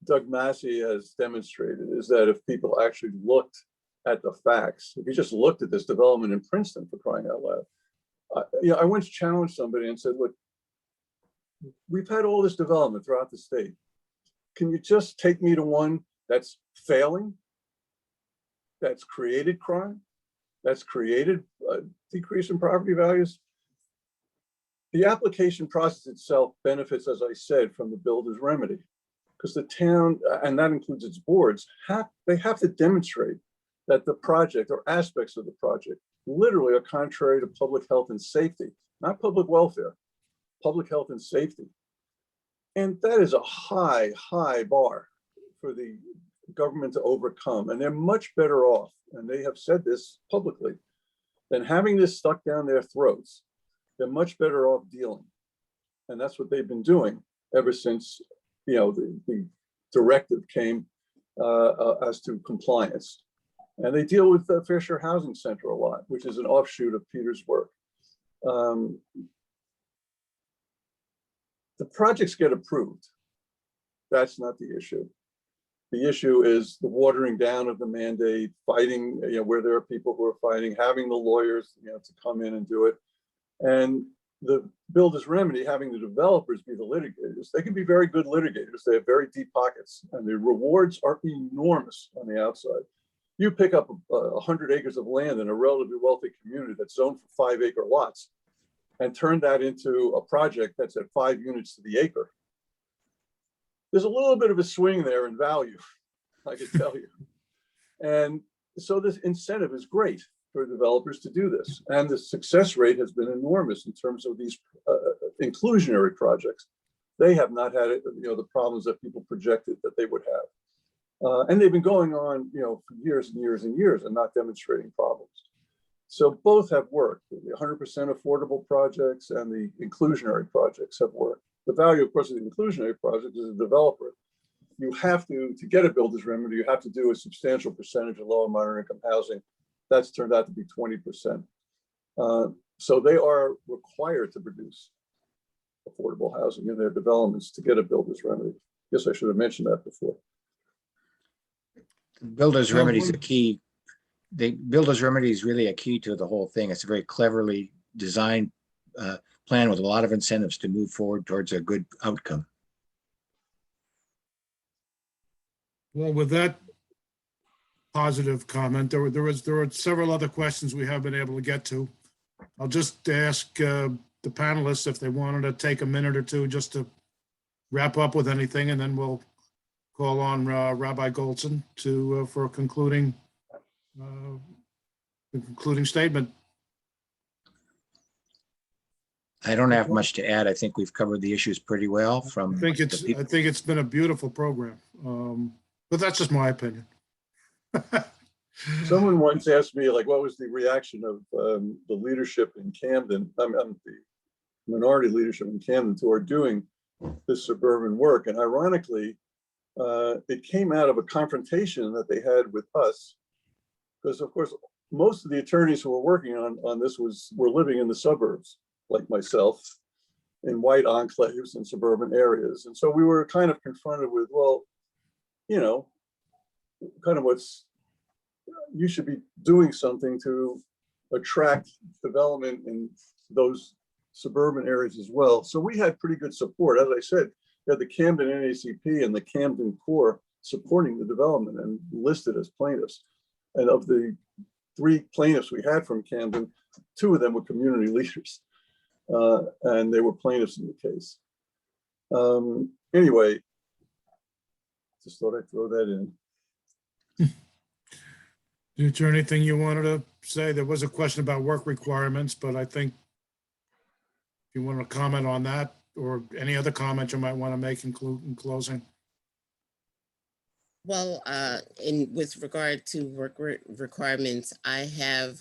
Speaker 5: Doug Massey has demonstrated is that if people actually looked at the facts, if you just looked at this development in Princeton, for crying out loud, I once challenged somebody and said, look, we've had all this development throughout the state. Can you just take me to one that's failing, that's created crime, that's created a decrease in property values? The application process itself benefits, as I said, from the builder's remedy, because the town, and that includes its boards, they have to demonstrate that the project or aspects of the project literally are contrary to public health and safety, not public welfare, public health and safety. And that is a high, high bar for the government to overcome. And they're much better off, and they have said this publicly, than having this stuck down their throats. They're much better off dealing. And that's what they've been doing ever since the directive came as to compliance. And they deal with the Fair Share Housing Center a lot, which is an offshoot of Peter's work. The projects get approved. That's not the issue. The issue is the watering down of the mandate, fighting, where there are people who are fighting, having the lawyers, to come in and do it. And the builder's remedy, having the developers be the litigators. They can be very good litigators. They have very deep pockets, and the rewards are enormous on the outside. You pick up 100 acres of land in a relatively wealthy community that's zoned for 5-acre lots and turn that into a project that's at 5 units to the acre. There's a little bit of a swing there in value, I can tell you. And so this incentive is great for developers to do this. And the success rate has been enormous in terms of these inclusionary projects. They have not had the problems that people projected that they would have. And they've been going on for years and years and years and not demonstrating problems. So both have worked. The 100% affordable projects and the inclusionary projects have worked. The value, of course, of the inclusionary project is a developer. You have to get a builder's remedy, you have to do a substantial percentage of low and moderate income housing. That's turned out to be 20%. So they are required to produce affordable housing in their developments to get a builder's remedy. Guess I should have mentioned that before.
Speaker 6: Builder's remedy is a key. The builder's remedy is really a key to the whole thing. It's a very cleverly designed plan with a lot of incentives to move forward towards a good outcome.
Speaker 4: Well, with that positive comment, there were several other questions we haven't been able to get to. I'll just ask the panelists if they wanted to take a minute or two just to wrap up with anything, and then we'll call on Rabbi Goldson for a concluding statement.
Speaker 6: I don't have much to add. I think we've covered the issues pretty well.
Speaker 4: I think it's been a beautiful program. but that's just my opinion.
Speaker 5: Someone once asked me, like, what was the reaction of the leadership in Camden, the minority leadership in Camden who are doing this suburban work. And ironically, it came out of a confrontation that they had with us, because of course, most of the attorneys who were working on this were living in the suburbs, like myself, in white enclaves in suburban areas. And so we were kind of confronted with, well, you know, kind of you should be doing something to attract development in those suburban areas as well. So we had pretty good support. As I said, we had the Camden NACP and the Camden Corps supporting the development and listed as plaintiffs. And of the 3 plaintiffs we had from Camden, 2 of them were community leaders, and they were plaintiffs in the case. Anyway, just thought I'd throw that in.
Speaker 4: Is there anything you wanted to say? There was a question about work requirements, but I think if you want to comment on that or any other comment you might want to make in closing.
Speaker 7: Well, with regard to work requirements, I have,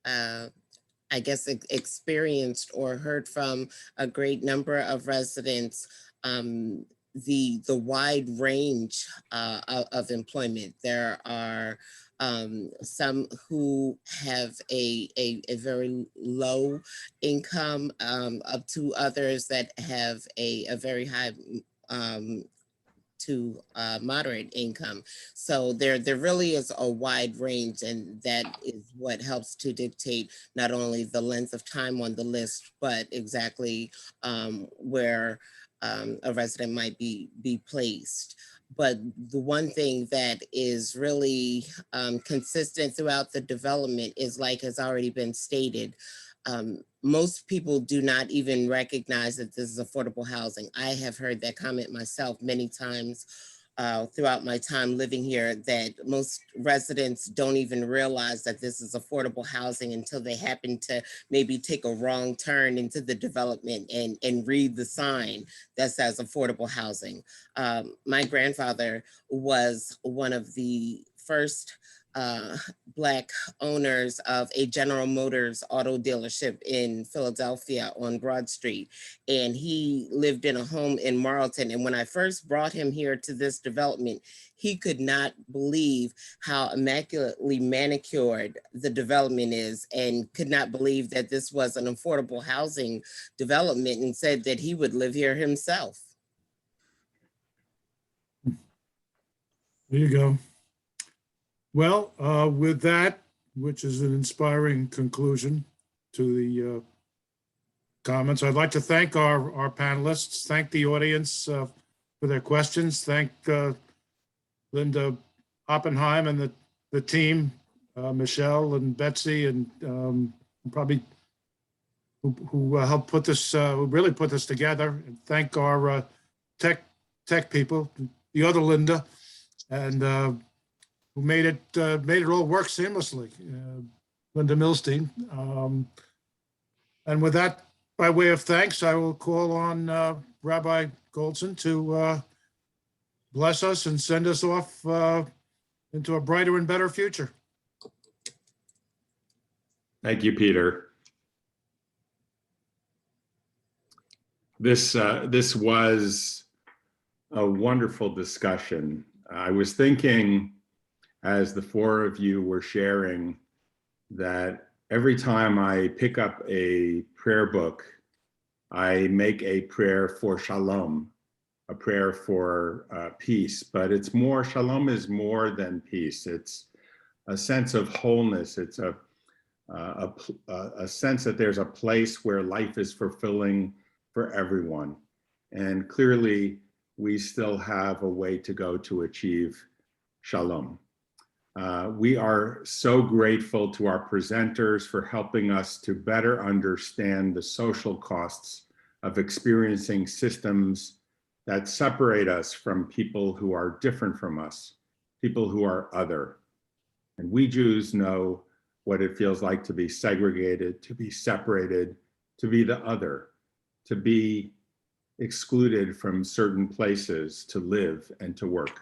Speaker 7: I guess, experienced or heard from a great number of residents the wide range of employment. There are some who have a very low income, up to others that have a very high to moderate income. So there really is a wide range, and that is what helps to dictate not only the length of time on the list, but exactly where a resident might be placed. But the one thing that is really consistent throughout the development is, like has already been stated, most people do not even recognize that this is affordable housing. I have heard that comment myself many times throughout my time living here, that most residents don't even realize that this is affordable housing until they happen to maybe take a wrong turn into the development and read the sign that says affordable housing. My grandfather was one of the first Black owners of a General Motors auto dealership in Philadelphia on Broad Street. And he lived in a home in Marlton. And when I first brought him here to this development, he could not believe how immaculately manicured the development is, and could not believe that this was an affordable housing development, and said that he would live here himself.
Speaker 4: There you go. Well, with that, which is an inspiring conclusion to the comments, I'd like to thank our panelists, thank the audience for their questions, thank Linda Oppenheim and the team, Michelle and Betsy, and probably who helped put this, who really put this together. And thank our tech people, the other Linda, and who made it all work seamlessly, Linda Milstein. And with that, by way of thanks, I will call on Rabbi Goldson to bless us and send us off into a brighter and better future.
Speaker 8: Thank you, Peter. This was a wonderful discussion. I was thinking, as the 4 of you were sharing, that every time I pick up a prayer book, I make a prayer for shalom, a prayer for peace. But it's more, shalom is more than peace. It's a sense of wholeness. It's a sense that there's a place where life is fulfilling for everyone. And clearly, we still have a way to go to achieve shalom. We are so grateful to our presenters for helping us to better understand the social costs of experiencing systems that separate us from people who are different from us, people who are other. And we Jews know what it feels like to be segregated, to be separated, to be the other, to be excluded from certain places to live and to work.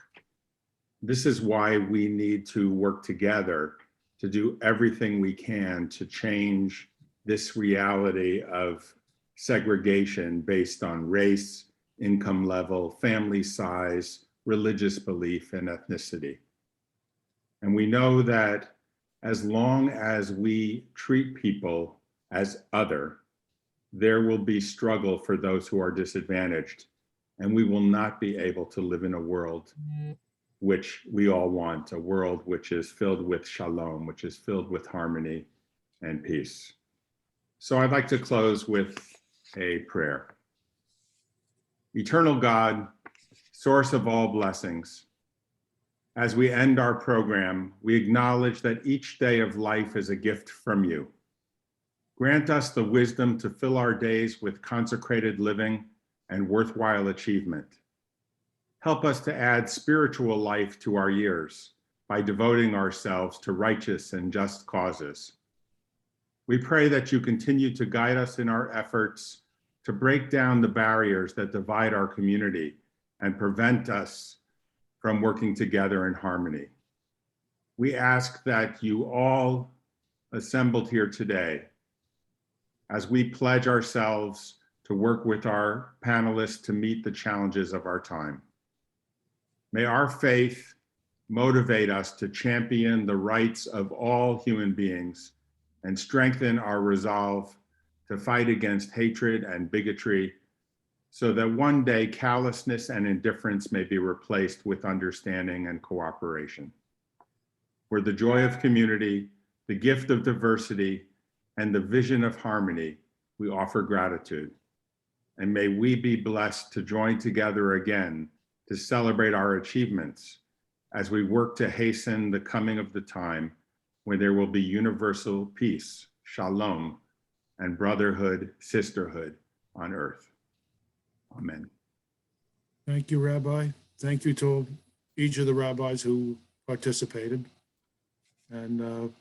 Speaker 8: This is why we need to work together to do everything we can to change this reality of segregation based on race, income level, family size, religious belief, and ethnicity. And we know that as long as we treat people as other, there will be struggle for those who are disadvantaged, and we will not be able to live in a world which we all want, a world which is filled with shalom, which is filled with harmony and peace. So I'd like to close with a prayer. Eternal God, source of all blessings, as we end our program, we acknowledge that each day of life is a gift from you. Grant us the wisdom to fill our days with consecrated living and worthwhile achievement. Help us to add spiritual life to our years by devoting ourselves to righteous and just causes. We pray that you continue to guide us in our efforts to break down the barriers that divide our community and prevent us from working together in harmony. We ask that you all assembled here today, as we pledge ourselves to work with our panelists to meet the challenges of our time. May our faith motivate us to champion the rights of all human beings and strengthen our resolve to fight against hatred and bigotry, so that one day callousness and indifference may be replaced with understanding and cooperation. For the joy of community, the gift of diversity, and the vision of harmony, we offer gratitude. And may we be blessed to join together again to celebrate our achievements as we work to hasten the coming of the time when there will be universal peace, shalom, and brotherhood, sisterhood on earth. Amen.
Speaker 4: Thank you, Rabbi. Thank you to each of the rabbis who participated. And